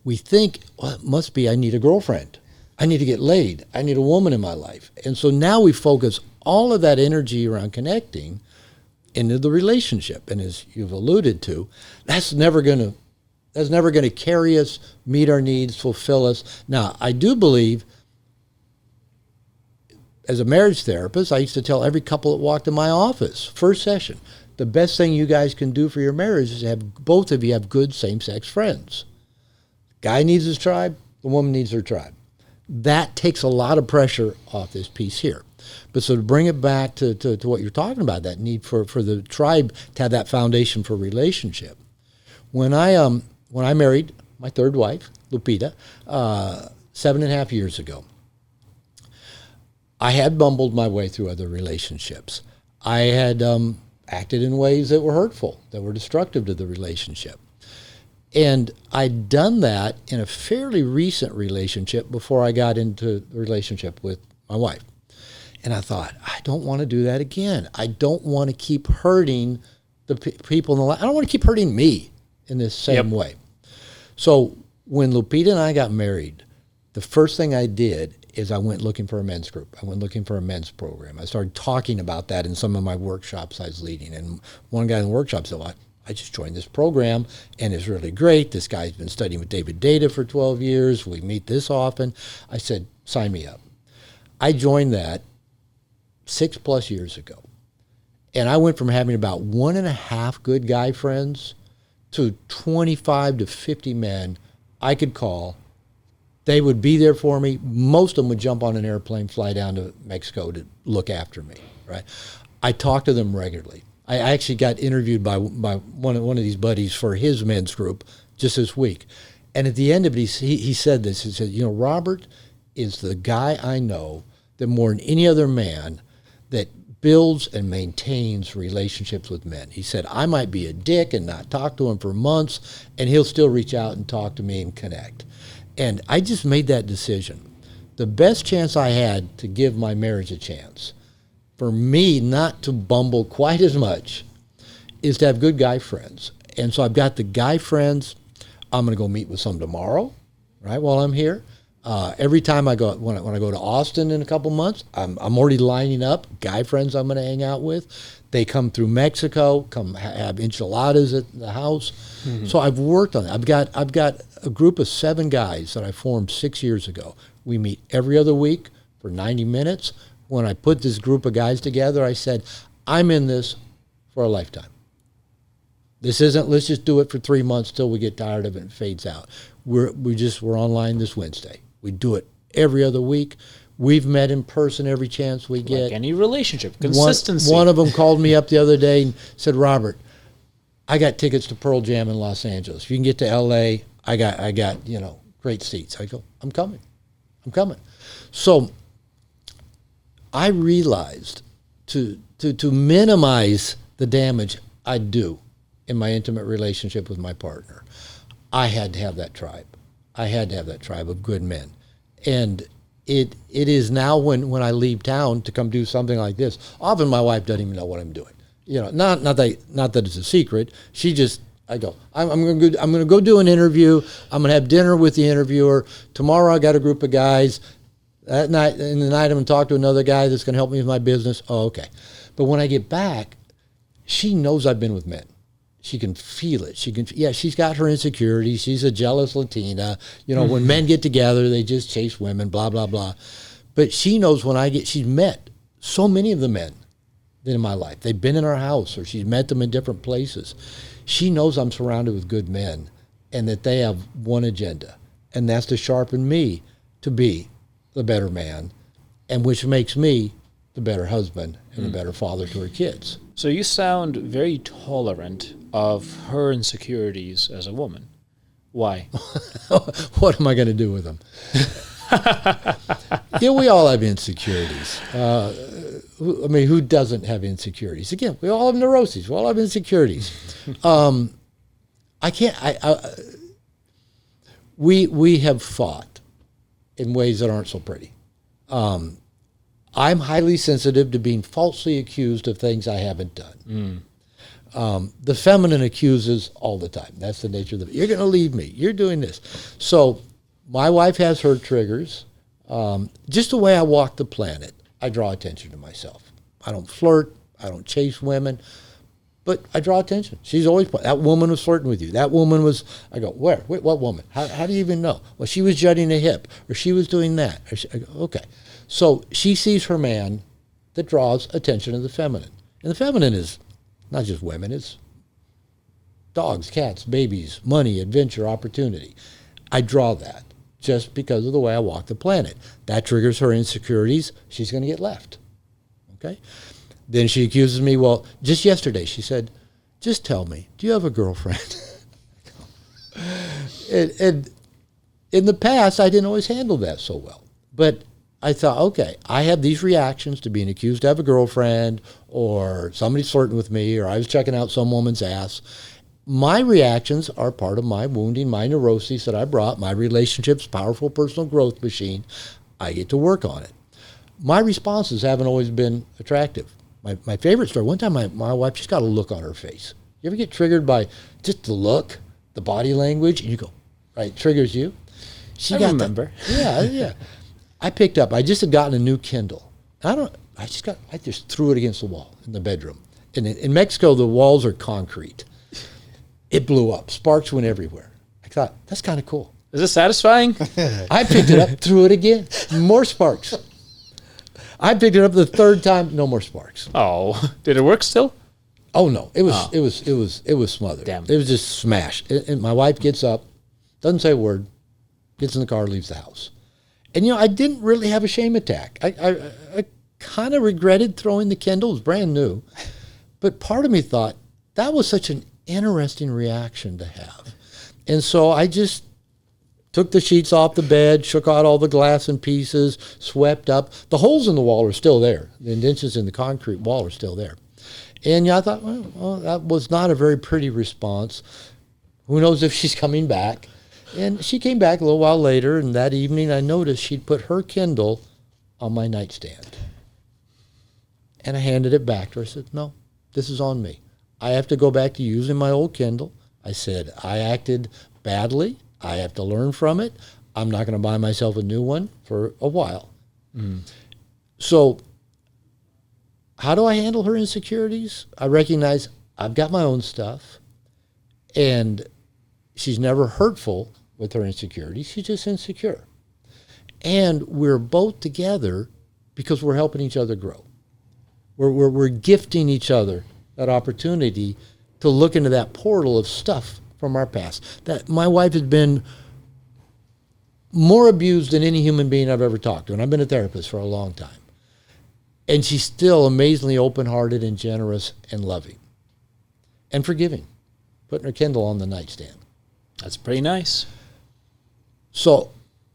we think, well, it must be I need a girlfriend. I need to get laid. I need a woman in my life. And so now we focus all of that energy around connecting into the relationship. And as you've alluded to, that's never going to carry us, meet our needs, fulfill us. Now, I do believe, as a marriage therapist, I used to tell every couple that walked in my office, first session, the best thing you guys can do for your marriage is have both of you have good same-sex friends. Guy needs his tribe, the woman needs her tribe. That takes a lot of pressure off this piece here. But so to bring it back to what you're talking about, that need for the tribe to have that foundation for relationship. When I married my third wife, Lupita, 7.5 years ago, I had bumbled my way through other relationships. I had acted in ways that were hurtful, that were destructive to the relationship. And I'd done that in a fairly recent relationship before I got into the relationship with my wife. And I thought, I don't want to do that again. I don't want to keep hurting the people in the life. I don't want to keep hurting me in this same way. So when Lupita and I got married, the first thing I did is I went looking for a men's group. I went looking for a men's program. I started talking about that in some of my workshops I was leading. And one guy in the workshop said, well, I just joined this program, and it's really great. This guy's been studying with David Data for 12 years. We meet this often. I said, sign me up. I joined that 6+ years ago. And I went from having about 1.5 good guy friends to 25 to 50 men I could call. They would be there for me. Most of them would jump on an airplane, fly down to Mexico to look after me, right? I talked to them regularly. I actually got interviewed by one of these buddies for his men's group just this week. And at the end of it, he said this. He said, Robert is the guy I know that more than any other man that builds and maintains relationships with men. He said, I might be a dick and not talk to him for months, and he'll still reach out and talk to me and connect. And I just made that decision. The best chance I had to give my marriage a chance, for me not to bumble quite as much, is to have good guy friends. And so I've got the guy friends. I'm going to go meet with some tomorrow, right, while I'm here. Every time I go, when I go to Austin in a couple months, I'm already lining up guy friends I'm going to hang out with. They come through Mexico, come have enchiladas at the house. Mm-hmm. So I've worked on it. I've got a group of 7 guys that I formed 6 years ago. We meet every other week for 90 minutes. When I put this group of guys together, I said, I'm in this for a lifetime. This isn't, let's just do it for 3 months till we get tired of it and fades out. We're online this Wednesday. We do it every other week. We've met in person every chance we get. Like any relationship, consistency. One of them called me up the other day and said, Robert, I got tickets to Pearl Jam in Los Angeles. If you can get to L.A., I got great seats. I go, I'm coming. So I realized to minimize the damage I do in my intimate relationship with my partner, I had to have that tribe. I had to have that tribe of good men. And it is now when I leave town to come do something like this, often my wife doesn't even know what I'm doing. Not that it's a secret. She just, I go, I'm going to go do an interview. I'm going to have dinner with the interviewer. Tomorrow I got a group of guys. That night, in the night I'm going to talk to another guy that's going to help me with my business. Oh, okay. But when I get back, she knows I've been with men. She can feel it. She's got her insecurities. She's a jealous Latina. When men get together, they just chase women, blah, blah, blah. But she knows she's met so many of the men in my life. They've been in our house, or she's met them in different places. She knows I'm surrounded with good men and that they have one agenda, and that's to sharpen me to be the better man, and which makes me the better husband and the better father to her kids. So you sound very tolerant of her insecurities as a woman. Why? What am I going to do with them? We all have insecurities. Who doesn't have insecurities? Again, we all have neuroses. We all have insecurities. We have fought in ways that aren't so pretty. I'm highly sensitive to being falsely accused of things I haven't done. The feminine accuses all the time. That's the nature of it. You're going to leave me. You're doing this. So my wife has her triggers. Just the way I walk the planet, I draw attention to myself. I don't flirt. I don't chase women. But I draw attention. She's always, that woman was flirting with you. That woman was, I go, where? Wait, what woman? How do you even know? Well, she was jutting a hip, or she was doing that. I go, okay. So she sees her man that draws attention to the feminine. And the feminine is not just women, it's dogs, cats, babies, money, adventure, opportunity. I draw that just because of the way I walk the planet. That triggers her insecurities. She's going to get left. Okay? Then she accuses me, well, just yesterday she said, just tell me, do you have a girlfriend? and in the past, I didn't always handle that so well. But I thought, okay, I have these reactions to being accused to have a girlfriend, or somebody's flirting with me, or I was checking out some woman's ass. My reactions are part of my wounding, my neuroses that I brought, my relationships, powerful personal growth machine. I get to work on it. my responses haven't always been attractive. My favorite story, one time my wife, she's got a look on her face. You ever get triggered by just the look, the body language, and you go, right, triggers you? I remember. Yeah. I picked up, I just had gotten a new Kindle. I just threw it against the wall in the bedroom. And in Mexico, the walls are concrete. It blew up. Sparks went everywhere. I thought, that's kind of cool. Is this satisfying? I picked it up, threw it again. More sparks. I picked it up the third time, no more sparks. Oh, did it work still? Oh no, it was smothered. Damn. It was just smashed. And my wife gets up, doesn't say a word, gets in the car, leaves the house. And I didn't really have a shame attack. I kind of regretted throwing the Kindle. It was brand new. But part of me thought, that was such an interesting reaction to have. And so I just took the sheets off the bed, shook out all the glass in pieces, swept up. The holes in the wall are still there. The indentations in the concrete wall are still there. And I thought, well, that was not a very pretty response. Who knows if she's coming back? And she came back a little while later, and that evening I noticed she'd put her Kindle on my nightstand. And I handed it back to her. I said, no, this is on me. I have to go back to using my old Kindle. I said, I acted badly. I have to learn from it. I'm not going to buy myself a new one for a while. So how do I handle her insecurities? I recognize I've got my own stuff, and she's never hurtful with her insecurities. She's just insecure. And we're both together because we're helping each other grow. We're gifting each other that opportunity to look into that portal of stuff from our past. That my wife has been more abused than any human being I've ever talked to, and I've been a therapist for a long time. And she's still amazingly open-hearted and generous and loving and forgiving, putting her Kindle on the nightstand. That's pretty nice. So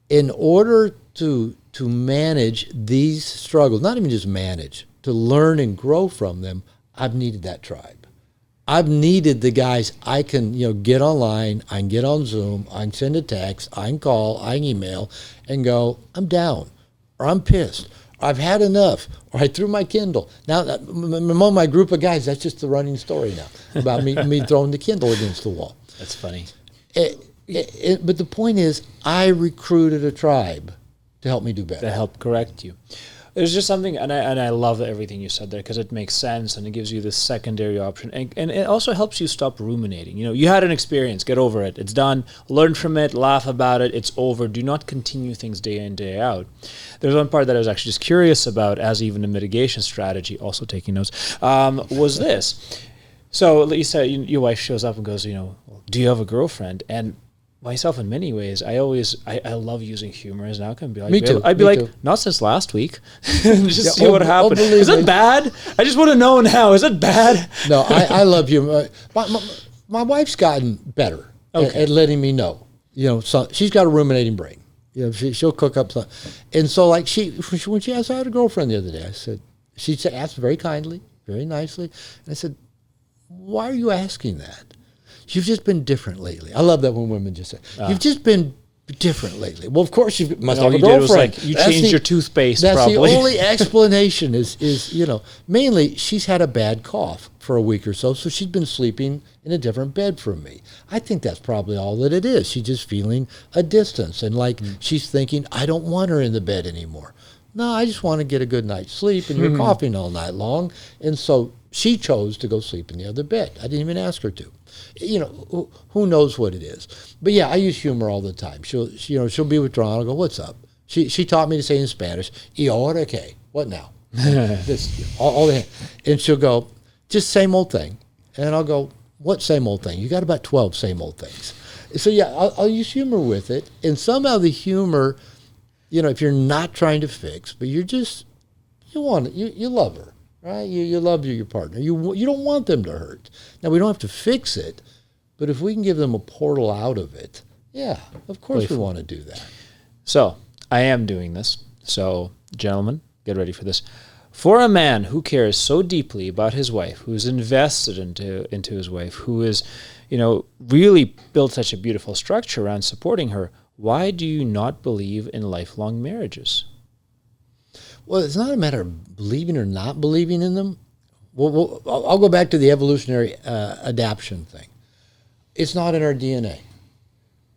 in order to manage these struggles, not even just manage, to learn and grow from them, I've needed that tribe. I've needed the guys I can, get online, I can get on Zoom, I can send a text, I can call, I can email, and go, I'm down, or I'm pissed, or I've had enough, or I threw my Kindle. Now, among my group of guys, that's just the running story now, about me throwing the Kindle against the wall. That's funny. But the point is, I recruited a tribe to help me do better. To help correct you. There's just something, and I love everything you said there, because it makes sense and it gives you this secondary option, and it also helps you stop ruminating. You had an experience, get over it, it's done, learn from it, laugh about it, it's over. Do not continue things day in, day out. There's one part that I was actually just curious about as even a mitigation strategy, also taking notes, was this. So you said your wife shows up and goes, do you have a girlfriend? And myself, in many ways, I love using humor as an outcome. Me too. I'd be like, not since last week. Just see what happened. Is it bad? I just want to know now. Is it bad? No, I love humor. My wife's gotten better at letting me know. So she's got a ruminating brain. She'll cook up something. And so, like, when she asked, I had a girlfriend the other day. She asked very kindly, very nicely. And I said, why are you asking that? You've just been different lately. I love that when women just say, you've just been different lately. Well, of course, you must have a girlfriend. Was like, you changed your toothpaste, that's probably. The only explanation is mainly she's had a bad cough for a week or so she's been sleeping in a different bed from me. I think that's probably all that it is. She's just feeling a distance, and she's thinking, I don't want her in the bed anymore. No, I just want to get a good night's sleep, and you're coughing all night long. And so she chose to go sleep in the other bed. I didn't even ask her to. Who knows what it is? But yeah, I use humor all the time. She'll be withdrawn. I'll go, what's up? She taught me to say in Spanish, "Y ahora qué? What now?" all the, and she'll go, just same old thing. And I'll go, what same old thing? You got about 12 same old things. So yeah, I'll use humor with it, and somehow the humor, if you're not trying to fix, but you love her. Right, you love your partner. You don't want them to hurt. Now, we don't have to fix it, but if we can give them a portal out of it, yeah, of course we want to do that. So I am doing this. So, gentlemen, get ready for this. For a man who cares so deeply about his wife, who's invested into his wife, who is, really built such a beautiful structure around supporting her, why do you not believe in lifelong marriages? Well, it's not a matter of believing or not believing in them. I'll go back to the evolutionary adaptation thing. It's not in our DNA.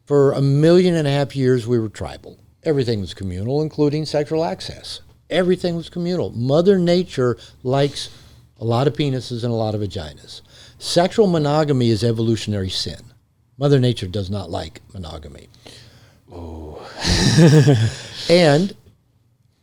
For 1.5 million years, we were tribal. Everything was communal, including sexual access. Everything was communal. Mother Nature likes a lot of penises and a lot of vaginas. Sexual monogamy is evolutionary sin. Mother Nature does not like monogamy. Oh. And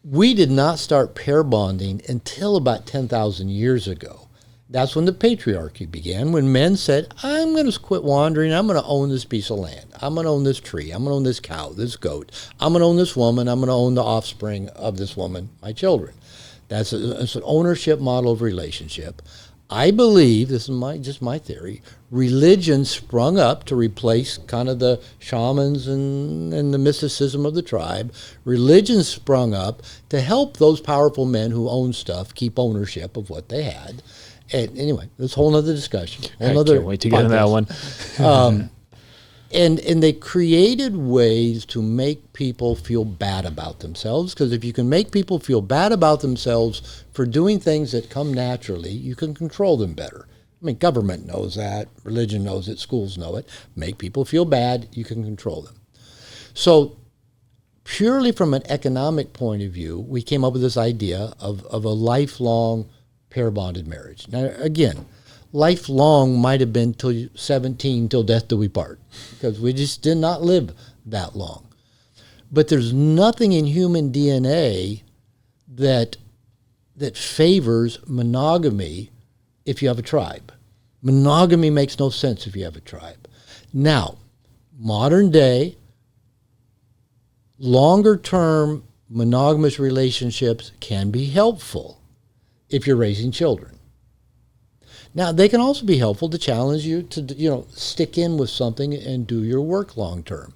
we did not start pair bonding until about 10,000 years ago. That's when the patriarchy began, when men said, I'm going to quit wandering. I'm going to own this piece of land. I'm going to own this tree. I'm going to own this cow, this goat. I'm going to own this woman. I'm going to own the offspring of this woman, my children. It's an ownership model of relationship. I believe, this is just my theory, religion sprung up to replace kind of the shamans and the mysticism of the tribe. Religion sprung up to help those powerful men who own stuff keep ownership of what they had. And anyway, that's a whole other discussion. I can't wait to get into that one. And they created ways to make people feel bad about themselves, because if you can make people feel bad about themselves for doing things that come naturally, you can control them better. I mean, government knows that, religion knows it, schools know it. Make people feel bad, you can control them. So purely from an economic point of view, we came up with this idea of a lifelong pair-bonded marriage. Now, again, lifelong might have been till 17, till death do we part, because we just did not live that long. But there's nothing in human DNA that favors monogamy if you have a tribe. Monogamy makes no sense if you have a tribe. Now, modern day, longer-term monogamous relationships can be helpful if you're raising children. Now, they can also be helpful to challenge you to, stick in with something and do your work long term.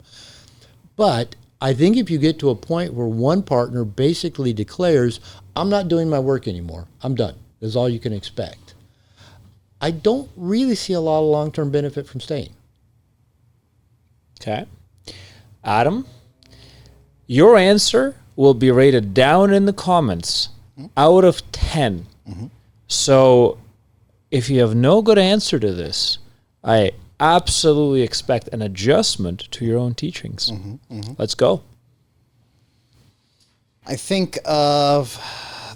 But I think if you get to a point where one partner basically declares, I'm not doing my work anymore, I'm done, that's all you can expect, I don't really see a lot of long-term benefit from staying. Okay. Adam, your answer will be rated down in the comments out of 10. Mm-hmm. So if you have no good answer to this, I absolutely expect an adjustment to your own teachings. Mm-hmm, mm-hmm. Let's go. I think of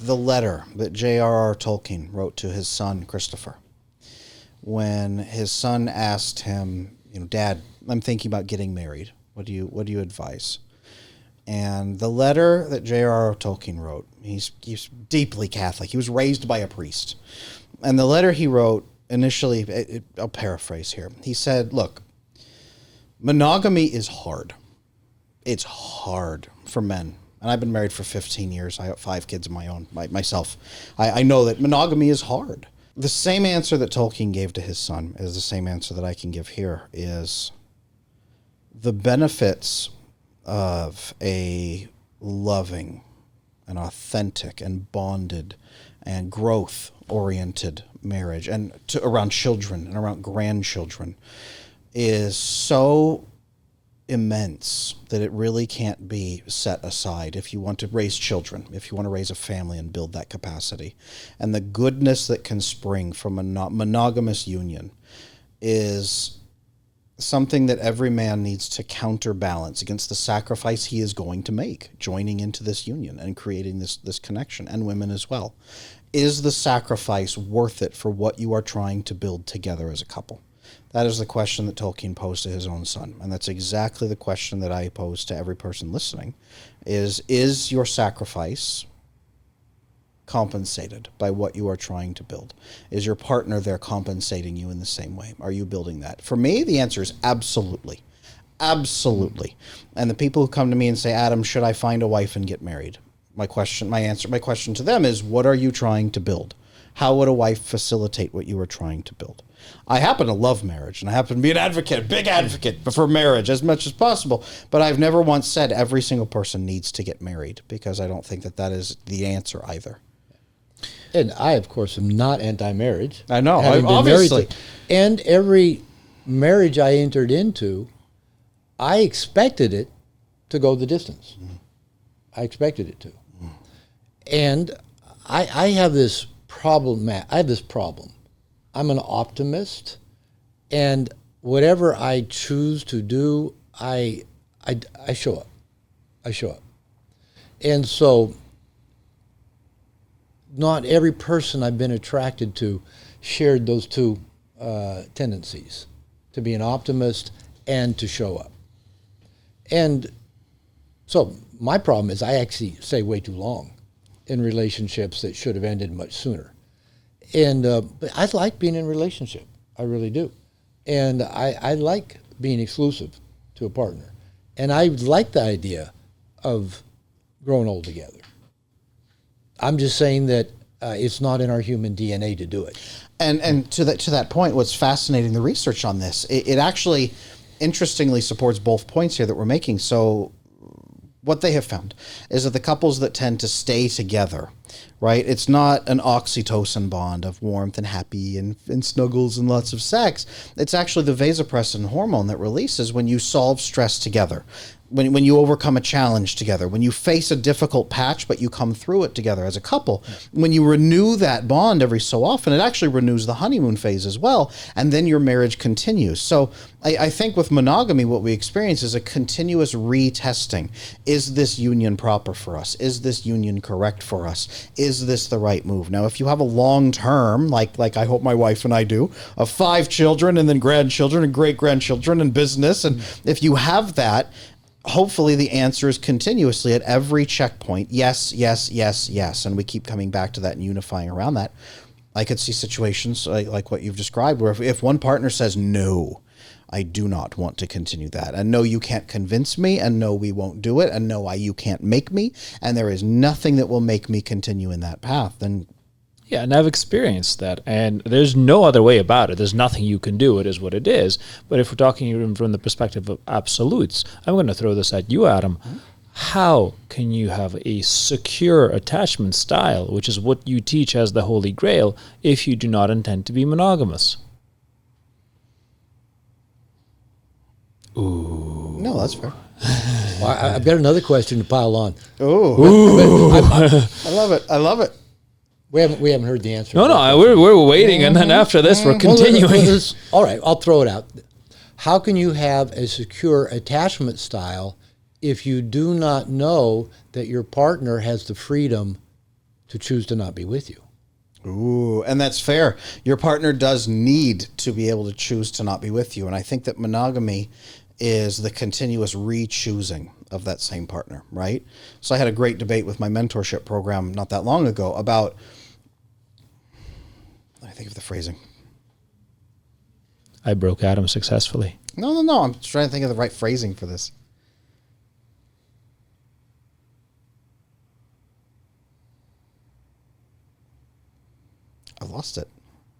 the letter that J.R.R. Tolkien wrote to his son, Christopher, when his son asked him, Dad, I'm thinking about getting married. What do you advise? And the letter that J.R.R. Tolkien wrote, he's deeply Catholic. He was raised by a priest. And the letter he wrote initially, I'll paraphrase here. He said, look, monogamy is hard. It's hard for men. And I've been married for 15 years. I have 5 kids of my own, myself. I know that monogamy is hard. The same answer that Tolkien gave to his son is the same answer that I can give here, is the benefits of a loving and authentic and bonded and growth-oriented marriage, and around children and around grandchildren, is so immense that it really can't be set aside if you want to raise children, if you want to raise a family and build that capacity. And the goodness that can spring from a monogamous union is something that every man needs to counterbalance against the sacrifice he is going to make, joining into this union and creating this connection, and women as well. Is the sacrifice worth it for what you are trying to build together as a couple? That is the question that Tolkien posed to his own son, and that's exactly the question that I pose to every person listening, is your sacrifice compensated by what you are trying to build? Is your partner there compensating you in the same way? Are you building that? For me, the answer is absolutely. Absolutely. And the people who come to me and say, Adam, should I find a wife and get married? My question to them is, what are you trying to build? How would a wife facilitate what you are trying to build? I happen to love marriage, and I happen to be an advocate, big advocate for marriage as much as possible, but I've never once said every single person needs to get married, because I don't think that is the answer either. And I, of course, am not anti-marriage. I know, obviously. And every marriage I entered into, I expected it to go the distance. I expected it to. And I have this problem. I'm an optimist, and whatever I choose to do, I show up. I show up. And so not every person I've been attracted to shared those two tendencies, to be an optimist and to show up. And so my problem is I actually stay way too long in relationships that should have ended much sooner. And but I like being in a relationship. I really do. And I like being exclusive to a partner. And I like the idea of growing old together. I'm just saying that it's not in our human DNA to do it. And to that point, what's fascinating, the research on this, it actually interestingly supports both points here that we're making. So what they have found is that the couples that tend to stay together, right, it's not an oxytocin bond of warmth and happy and snuggles and lots of sex. It's actually the vasopressin hormone that releases when you solve stress together. When you overcome a challenge together, when you face a difficult patch, but you come through it together as a couple, when you renew that bond every so often, it actually renews the honeymoon phase as well, and then your marriage continues. So I think with monogamy, what we experience is a continuous retesting. Is this union proper for us? Is this union correct for us? Is this the right move? Now, if you have a long term, like I hope my wife and I do, of 5 children and then grandchildren and great-grandchildren and business, and if you have that, hopefully the answer is continuously at every checkpoint, yes, yes, yes, yes. And we keep coming back to that and unifying around that. I could see situations like what you've described where if one partner says, no, I do not want to continue that. And no, you can't convince me. And no, we won't do it. And no, you can't make me. And there is nothing that will make me continue in that path. Then yeah, and I've experienced that, and there's no other way about it. There's nothing you can do. It is what it is. But if we're talking even from the perspective of absolutes, I'm going to throw this at you, Adam. How can you have a secure attachment style, which is what you teach as the Holy Grail, if you do not intend to be monogamous? Ooh. No, that's fair. Well, I've got another question to pile on. Ooh. I love it. I love it. We haven't heard the answer. No, we're waiting, and then after this, we're continuing. All right, I'll throw it out. How can you have a secure attachment style if you do not know that your partner has the freedom to choose to not be with you? Ooh, and that's fair. Your partner does need to be able to choose to not be with you. And I think that monogamy is the continuous re-choosing of that same partner, right? So I had a great debate with my mentorship program not that long ago about, I think of the phrasing. I broke Adam successfully. No. I'm trying to think of the right phrasing for this. I lost it.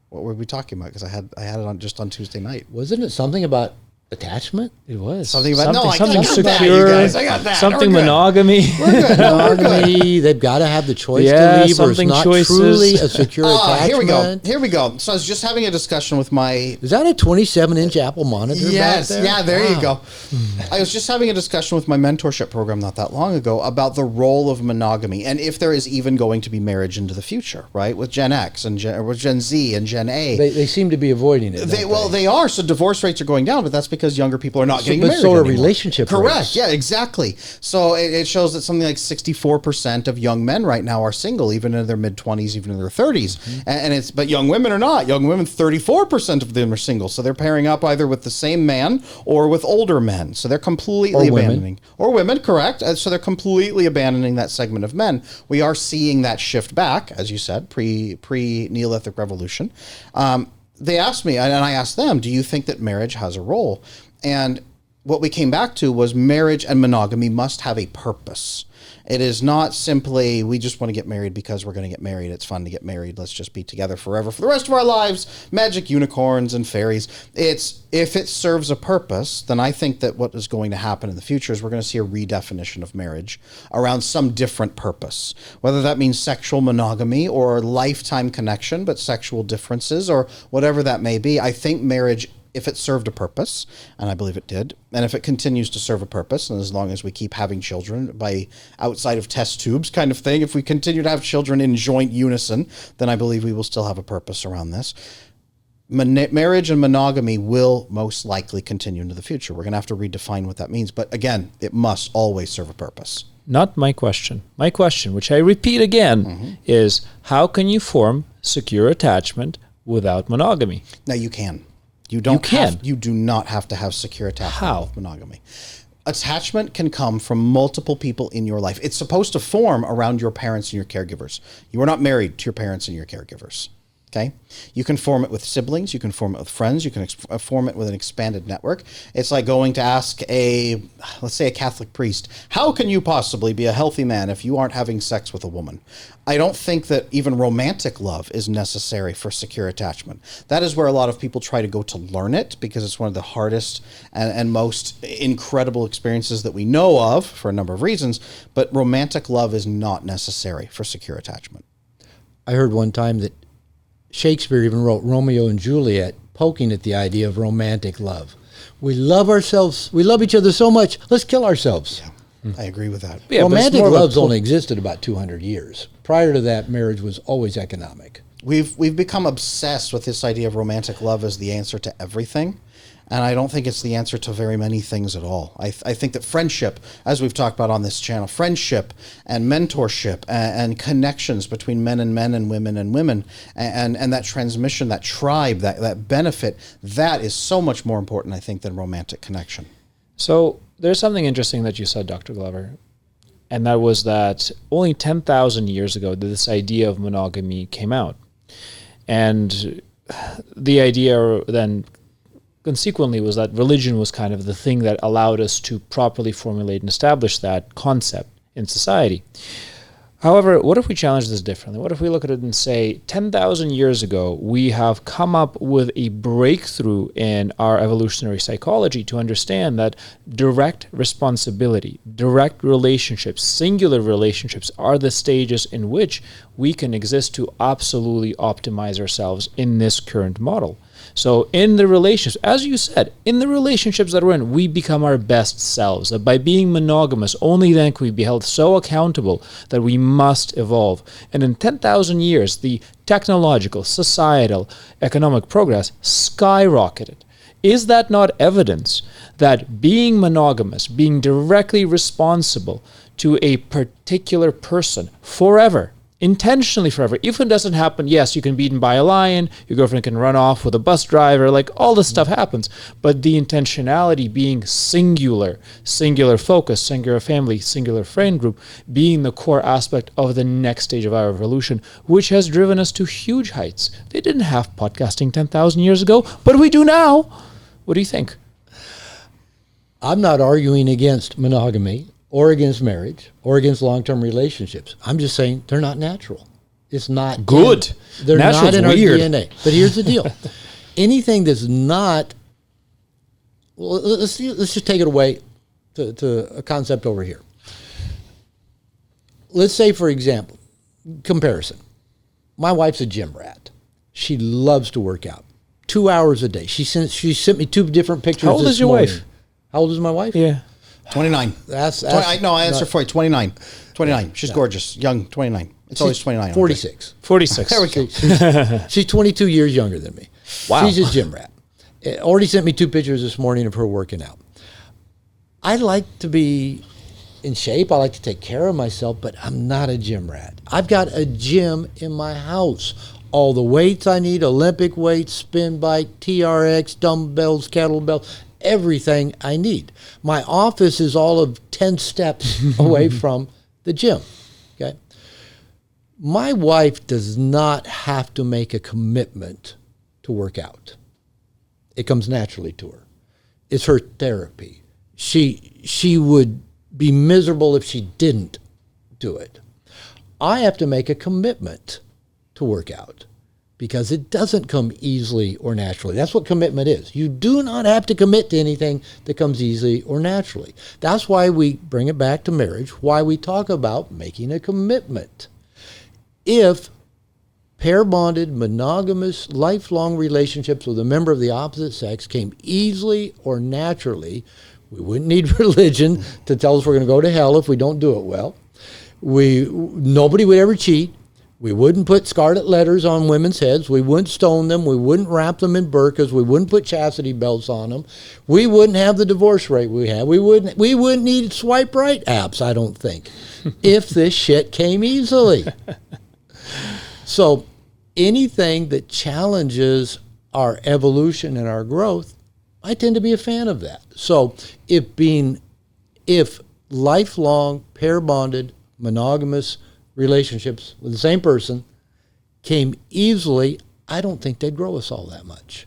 What were we talking about? Because I had it on just on Tuesday night. Wasn't it something about attachment? It was something about something secure, that, you guys. I got that. Something monogamy. Monogamy. They've got to have the choice to leave, or it's not truly a secure attachment. Here we go. So I was just having a discussion with my. Is that a 27-inch Apple monitor? Yes. Back there? Yeah. There you go. I was just having a discussion with my mentorship program not that long ago about the role of monogamy and if there is even going to be marriage into the future, right? With Gen X and with Gen Z and Gen A. They seem to be avoiding it. They are. So divorce rates are going down, but that's because younger people are not getting married so are anymore. relationship Correct. rates. Yeah, exactly. So it shows that something like 64% of young men right now are single, even in their mid-20s, even in their 30s. Mm-hmm. But young women are not. Young women, 34% of them are single. So they're pairing up either with the same man or with older men. So they're completely abandoning. Or women, correct. So they're completely abandoning that segment of men. We are seeing that shift back, as you said, pre-Neolithic Revolution. They asked me, and I asked them, do you think that marriage has a role? And what we came back to was marriage and monogamy must have a purpose. It is not simply, we just want to get married because we're going to get married. It's fun to get married. Let's just be together forever for the rest of our lives. Magic unicorns and fairies. If it serves a purpose, then I think that what is going to happen in the future is we're going to see a redefinition of marriage around some different purpose. Whether that means sexual monogamy or lifetime connection, but sexual differences or whatever that may be. I think marriage if it served a purpose, and I believe it did, and if it continues to serve a purpose, and as long as we keep having children by outside of test tubes kind of thing, if we continue to have children in joint unison, then I believe we will still have a purpose around this. Marriage and monogamy will most likely continue into the future. We're going to have to redefine what that means. But again, it must always serve a purpose. Not my question. My question, which I repeat again, is how can you form secure attachment without monogamy? Now you can. You do not have to have secure attachment with monogamy. Attachment can come from multiple people in your life. It's supposed to form around your parents and your caregivers. You are not married to your parents and your caregivers. Okay, you can form it with siblings, you can form it with friends, you can form it with an expanded network. It's like going to ask let's say a Catholic priest, how can you possibly be a healthy man if you aren't having sex with a woman? I don't think that even romantic love is necessary for secure attachment. That is where a lot of people try to go to learn it, because it's one of the hardest and most incredible experiences that we know of for a number of reasons, but romantic love is not necessary for secure attachment. I heard one time that Shakespeare even wrote Romeo and Juliet, poking at the idea of romantic love. We love ourselves. We love each other so much. Let's kill ourselves. Yeah, I agree with that. Yeah, romantic love's only existed about 200 years. Prior to that, marriage was always economic. We've become obsessed with this idea of romantic love as the answer to everything. And I don't think it's the answer to very many things at all. I think that friendship, as we've talked about on this channel, friendship and mentorship and connections between men and women and that transmission, that tribe, that benefit, that is so much more important, I think, than romantic connection. So there's something interesting that you said, Dr. Glover, and that was that only 10,000 years ago this idea of monogamy came out. And the idea then consequently was that religion was kind of the thing that allowed us to properly formulate and establish that concept in society. However, what if we challenge this differently? What if we look at it and say, 10,000 years ago, we have come up with a breakthrough in our evolutionary psychology to understand that direct responsibility, direct relationships, singular relationships are the stages in which we can exist to absolutely optimize ourselves in this current model. So in the relationships, as you said, in the relationships that we're in, we become our best selves. That by being monogamous, only then can we be held so accountable that we must evolve. And in 10,000 years, the technological, societal, economic progress skyrocketed. Is that not evidence that being monogamous, being directly responsible to a particular person forever, intentionally forever, if it doesn't happen, yes, you can be eaten by a lion, your girlfriend can run off with a bus driver, like all this stuff happens, but the intentionality being singular focus, singular family, singular friend group, being the core aspect of the next stage of our evolution, which has driven us to huge heights. They didn't have podcasting 10,000 years ago, but we do now. What do you think? I'm not arguing against monogamy or against marriage, or against long-term relationships. I'm just saying they're not natural. It's not good. They're Natural's not in weird. our DNA. But here's the deal: anything that's not, well, let's just take it away to a concept over here. Let's say, for example, comparison. My wife's a gym rat. She loves to work out. 2 hours a day. She sent me 2 different pictures. How old is your wife? How old is my wife? Yeah. 29. I answer for you. 29. 29. She's gorgeous. Young. 29. It's always 29. 46. 46. There we go. She's 22 years younger than me. Wow. She's a gym rat. Already sent me 2 pictures this morning of her working out. I like to be in shape. I like to take care of myself, but I'm not a gym rat. I've got a gym in my house. All the weights I need, Olympic weights, spin bike, TRX, dumbbells, kettlebells, everything I need. My office is all of 10 steps away from the gym. Okay. My wife does not have to make a commitment to work out. It comes naturally to her. It's her therapy. She would be miserable if she didn't do it. I have to make a commitment to work out, because it doesn't come easily or naturally. That's what commitment is. You do not have to commit to anything that comes easily or naturally. That's why we bring it back to marriage, why we talk about making a commitment. If pair-bonded, monogamous, lifelong relationships with a member of the opposite sex came easily or naturally. We wouldn't need religion to tell us we're going to go to hell if we don't do it well. Nobody would ever cheat. We wouldn't put scarlet letters on women's heads. We wouldn't stone them. We wouldn't wrap them in burqas. We wouldn't put chastity belts on them. We wouldn't have the divorce rate we have. We wouldn't need swipe right apps, I don't think, if this shit came easily. So anything that challenges our evolution and our growth, I tend to be a fan of that. So if lifelong, pair-bonded, monogamous relationships with the same person came easily, I don't think they'd grow us all that much.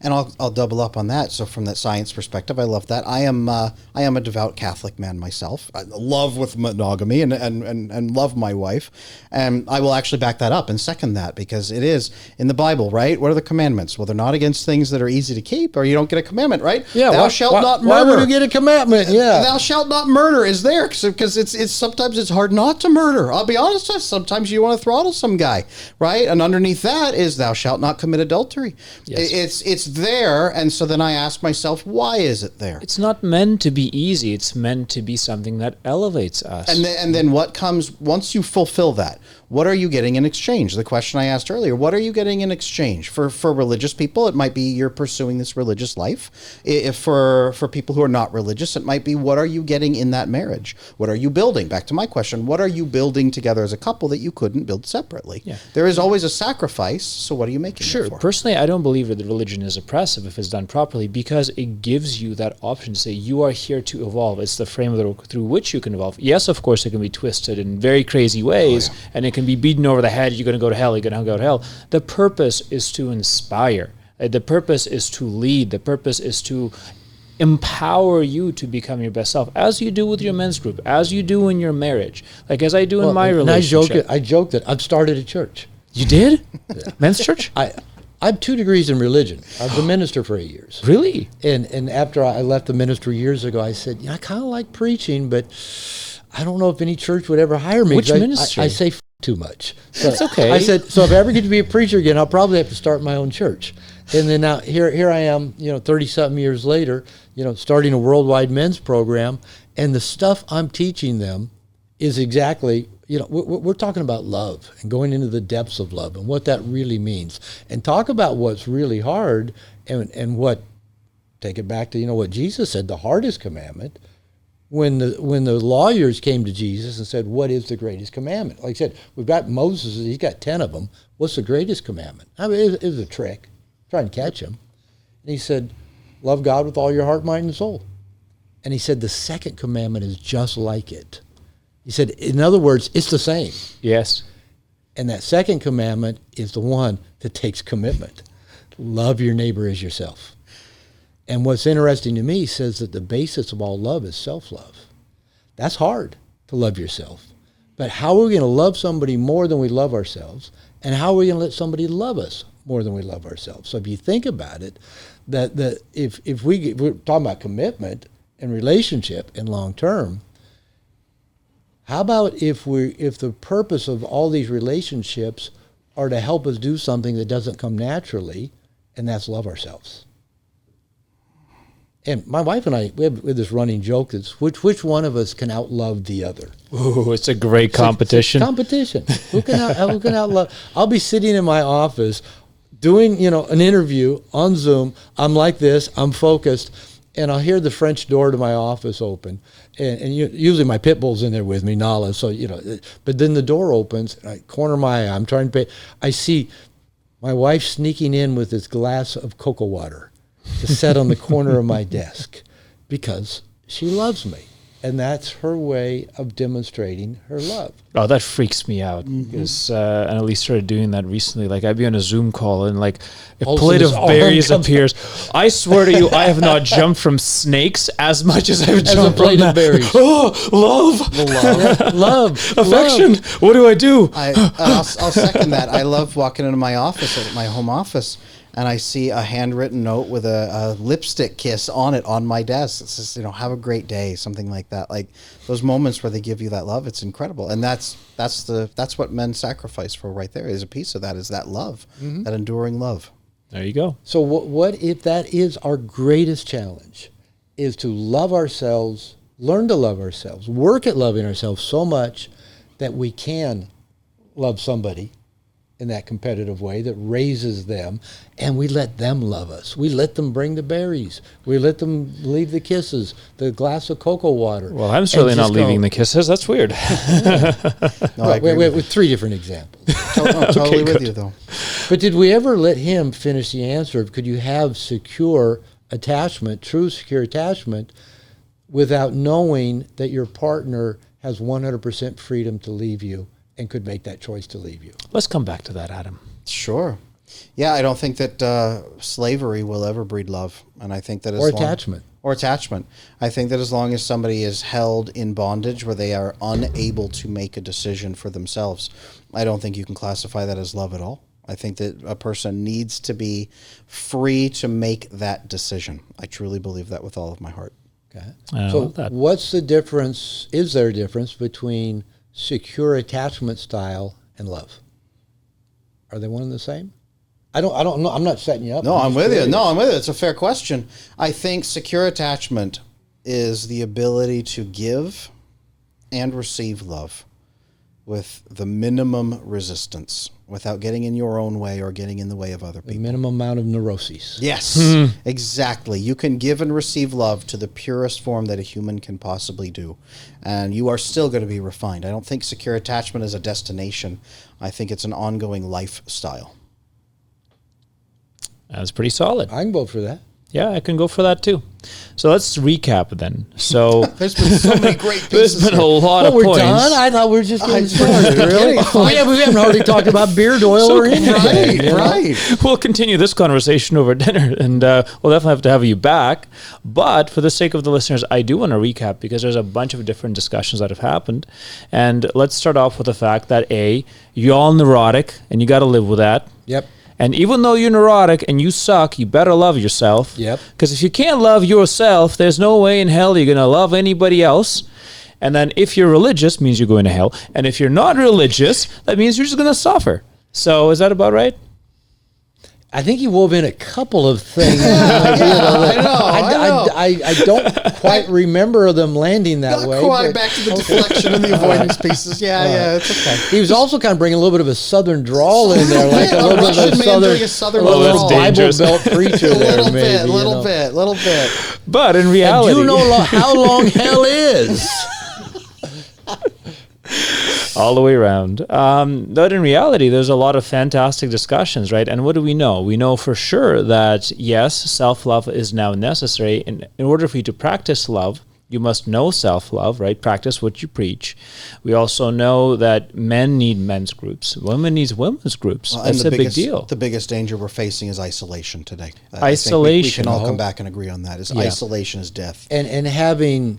And I'll double up on that. So from that science perspective, I love that. I am a devout Catholic man myself. I love with monogamy and love my wife. And I will actually back that up and second that, because it is in the Bible, right? What are the commandments? Well, they're not against things that are easy to keep, or you don't get a commandment, right? Yeah, Thou shalt not murder. Why would you get a commandment? Yeah. Thou shalt not murder is there because it's sometimes it's hard not to murder. I'll be honest, sometimes you want to throttle some guy, right? And underneath that is thou shalt not commit adultery. Yes. It's there, and so then I ask myself, why is it there? It's not meant to be easy. It's meant to be something that elevates us. And then what comes once you fulfill that? What are you getting in exchange? The question I asked earlier, what are you getting in exchange? For religious people, it might be you're pursuing this religious life. If for people who are not religious, it might be what are you getting in that marriage? What are you building? Back to my question, what are you building together as a couple that you couldn't build separately? Yeah. There is always a sacrifice, so what are you making Sure. it for? Personally, I don't believe that the religion is oppressive if it's done properly, because it gives you that option to say you are here to evolve. It's the framework through which you can evolve. Yes, of course, it can be twisted in very crazy ways, and it can be beaten over the head. You're going to go to hell. You're going to go to hell. The purpose is to inspire. The purpose is to lead. The purpose is to empower you to become your best self, as you do with your men's group, as you do in your marriage, like as I do in my relationship. I joke that I've started a church. You did? Men's church? I have 2 degrees in religion. I was a minister for 8 years. Really? And after I left the ministry years ago, I said, I kind of like preaching, but I don't know if any church would ever hire me. Which ministry? I say too much. So That's okay. I said, so if I ever get to be a preacher again, I'll probably have to start my own church. And then now here I am, 30-something years later, starting a worldwide men's program, and the stuff I'm teaching them is exactly, we're talking about love and going into the depths of love and what that really means, and talk about what's really hard and what, take it back to, what Jesus said, the hardest commandment. When the lawyers came to Jesus and said, what is the greatest commandment? Like I said, we've got Moses, he's got 10 of them. What's the greatest commandment? I mean, it was a trick, trying to catch him. And he said, love God with all your heart, mind, and soul. And he said, the second commandment is just like it. He said, in other words, it's the same. Yes. And that second commandment is the one that takes commitment. Love your neighbor as yourself. And what's interesting to me says that the basis of all love is self-love. That's hard, to love yourself. But how are we going to love somebody more than we love ourselves? And how are we going to let somebody love us more than we love ourselves? So if you think about it, that if we're talking about commitment and relationship and long term, how about if the purpose of all these relationships are to help us do something that doesn't come naturally, and that's love ourselves? And my wife and I, we have this running joke that's which one of us can outlove the other? Ooh, it's a great competition. It's competition. Who can outlove? I'll be sitting in my office doing, an interview on Zoom. I'm like this. I'm focused, and I'll hear the French door to my office open, and usually my pit bull's in there with me, Nala. So but then the door opens, and I corner my eye. I'm trying to pay. I see my wife sneaking in with this glass of cocoa water to set on the corner of my desk, because she loves me. And that's her way of demonstrating her love. Oh, that freaks me out, because Annalise started doing that recently. Like, I'd be on a Zoom call, and like a plate of berries appears. I swear to you, I have not jumped from snakes as much as I've jumped from plate of berries. Oh, love, Love, affection. What do I do? I'll second that. I love walking into my office, at my home office, and I see a handwritten note with a lipstick kiss on it on my desk. It says, have a great day, something like that. Like those moments where they give you that love, it's incredible. And that's what men sacrifice for right there, is a piece of that, is that love, that enduring love. There you go. So what if that is our greatest challenge, is to love ourselves, learn to love ourselves, work at loving ourselves so much that we can love somebody in that competitive way that raises them, and we let them love us. We let them bring the berries. We let them leave the kisses, the glass of cocoa water. Well, I'm certainly not leaving the kisses. That's weird. No, with 3 different examples. Totally with you, though. But did we ever let him finish the answer? Could you have secure attachment, true secure attachment, without knowing that your partner has 100% freedom to leave you and could make that choice to leave you? Let's come back to that, Adam. Sure. Yeah, I don't think that slavery will ever breed love. And I think that attachment. Or attachment. I think that as long as somebody is held in bondage where they are unable to make a decision for themselves, I don't think you can classify that as love at all. I think that a person needs to be free to make that decision. I truly believe that with all of my heart. Okay. So what's the difference? Is there a difference between secure attachment style and love? Are they one and the same? I don't know. I'm not setting you up. No, I'm with you. No, I'm with you. It's a fair question. I think secure attachment is the ability to give and receive love with the minimum resistance, without getting in your own way or getting in the way of other people. The minimum amount of neuroses. Yes, exactly. You can give and receive love to the purest form that a human can possibly do, and you are still going to be refined. I don't think secure attachment is a destination. I think it's an ongoing lifestyle. That's pretty solid. I can vote for that. Yeah, I can go for that too. So let's recap then. So there's been so many great pieces. There's been a lot of we're points. Done? I thought we were just getting started. Really? We haven't hardly talked about beard oil or anything. Right. We'll continue this conversation over dinner, and we'll definitely have to have you back. But for the sake of the listeners, I do want to recap because there's a bunch of different discussions that have happened. And let's start off with the fact that you're all neurotic, and you got to live with that. Yep. And even though you're neurotic and you suck, you better love yourself. Yep. Because if you can't love yourself, there's no way in hell you're going to love anybody else. And then if you're religious, means you're going to hell. And if you're not religious, that means you're just going to suffer. So is that about right? I think you wove in a couple of things. I don't quite remember them landing that way. Not quite back to the deflection and the avoidance pieces. Yeah, it's okay. He was also kind of bringing a little bit of a southern drawl in there, like a little bit of a southern Bible Belt preacher there, maybe. Little bit. But in reality, and you know how long hell is. All the way around. But in reality, there's a lot of fantastic discussions, right? And what do we know? We know for sure that, yes, self-love is now necessary. And in order for you to practice love, you must know self-love, right? Practice what you preach. We also know that men need men's groups. Women need women's groups. That's a big deal. The biggest danger we're facing is isolation today. Isolation. We can all come back and agree on that. Isolation is death. And having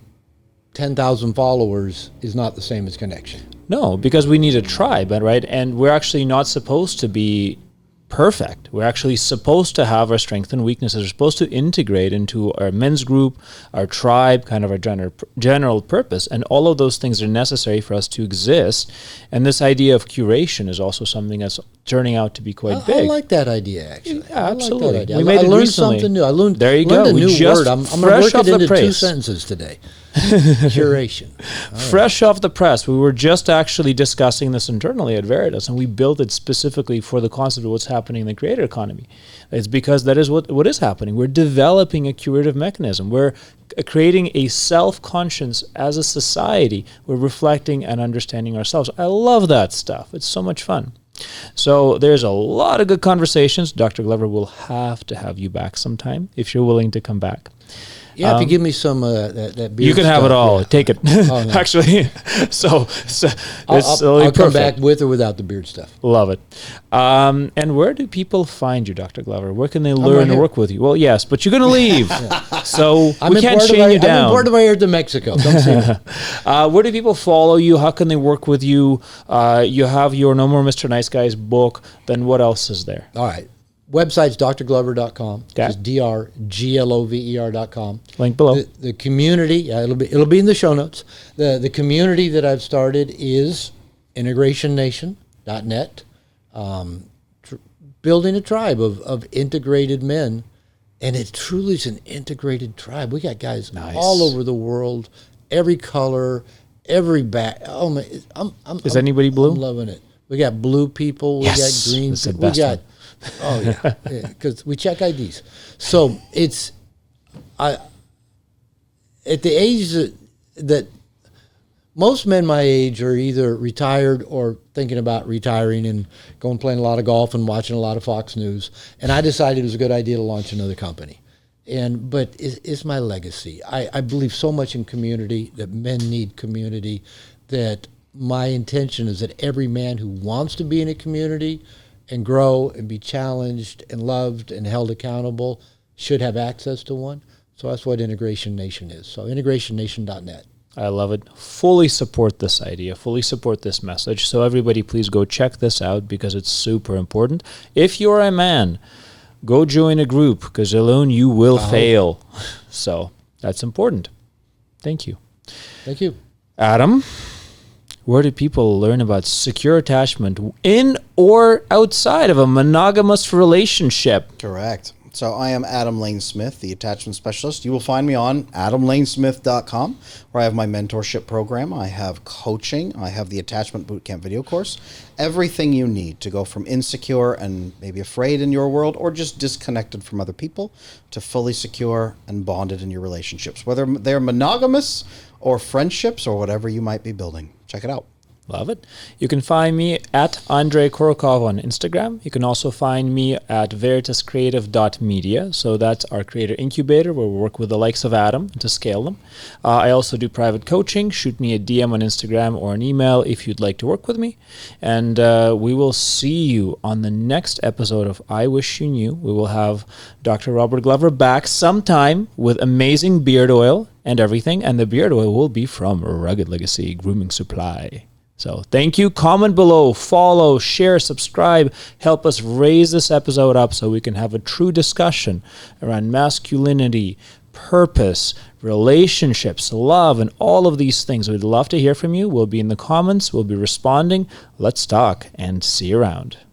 10,000 followers is not the same as connection. No, because we need a tribe, right? And we're actually not supposed to be perfect. We're actually supposed to have our strengths and weaknesses. We're supposed to integrate into our men's group, our tribe, kind of our general purpose. And all of those things are necessary for us to exist. And this idea of curation is also something that's turning out to be quite big. I like that idea, actually. Yeah, absolutely. Like that idea. I learned something new. I learned a new word. I'm going to work it into 2 sentences today. Curation. Fresh off the press. We were just actually discussing this internally at Veritas, and we built it specifically for the concept of what's happening in the creator economy. It's because that is what is happening. We're developing a curative mechanism. We're creating a self-conscience as a society. We're reflecting and understanding ourselves. I love that stuff. It's so much fun. So there's a lot of good conversations. Dr. Glover will have to have you back sometime if you're willing to come back. Yeah, if you give me some that beer. You can have it all. Yeah. Take it. Oh, no. Actually, so I'll come back with or without the beard stuff. Love it. And where do people find you, Dr. Glover? Where can they learn and work with you? Well, yes, but you're going to leave, so we can't chain you down. I'm in Puerto Vallarta, Mexico. Come see me. Where do people follow you? How can they work with you? You have your No More Mr. Nice Guys book. Then what else is there? All right. Website's drglover.com. Okay. It's drglover.com. Link below. The community, yeah, it'll be in the show notes. The community that I've started is integrationnation.net. Building a tribe of integrated men, and it truly is an integrated tribe. We got guys all over the world, every color, every back. Oh man, Is anybody blue? I'm loving it. We got blue people. We got green That's the people. We best got one. oh yeah, because we check IDs. So it's at the age that most men my age are either retired or thinking about retiring and going playing a lot of golf and watching a lot of Fox News. And I decided it was a good idea to launch another company. But it's my legacy. I believe so much in community, that men need community, that my intention is that every man who wants to be in a community and grow and be challenged and loved and held accountable should have access to one. So that's what Integration Nation is. So integrationnation.net. I love it. Fully support this idea, fully support this message. So everybody, please go check this out because it's super important. If you're a man, go join a group because alone you will fail. So that's important. Thank you. Thank you. Adam, where do people learn about secure attachment in or outside of a monogamous relationship? Correct. So I am Adam Lane Smith, the attachment specialist. You will find me on adamlanesmith.com, where I have my mentorship program. I have coaching. I have the attachment bootcamp video course. Everything you need to go from insecure and maybe afraid in your world or just disconnected from other people to fully secure and bonded in your relationships, whether they're monogamous or friendships or whatever you might be building. Check it out. Love it. You can find me at Andrey Korikov on Instagram. You can also find me at veritascreative.media. So that's our creator incubator where we work with the likes of Adam to scale them. I also do private coaching. Shoot me a DM on Instagram or an email if you'd like to work with me. And we will see you on the next episode of I Wish You Knew. We will have Dr. Robert Glover back sometime with amazing beard oil and everything. And the beard oil will be from Rugged Legacy Grooming Supply. So thank you. Comment below, follow, share, subscribe. Help us raise this episode up so we can have a true discussion around masculinity, purpose, relationships, love, and all of these things. We'd love to hear from you. We'll be in the comments. We'll be responding. Let's talk and see you around.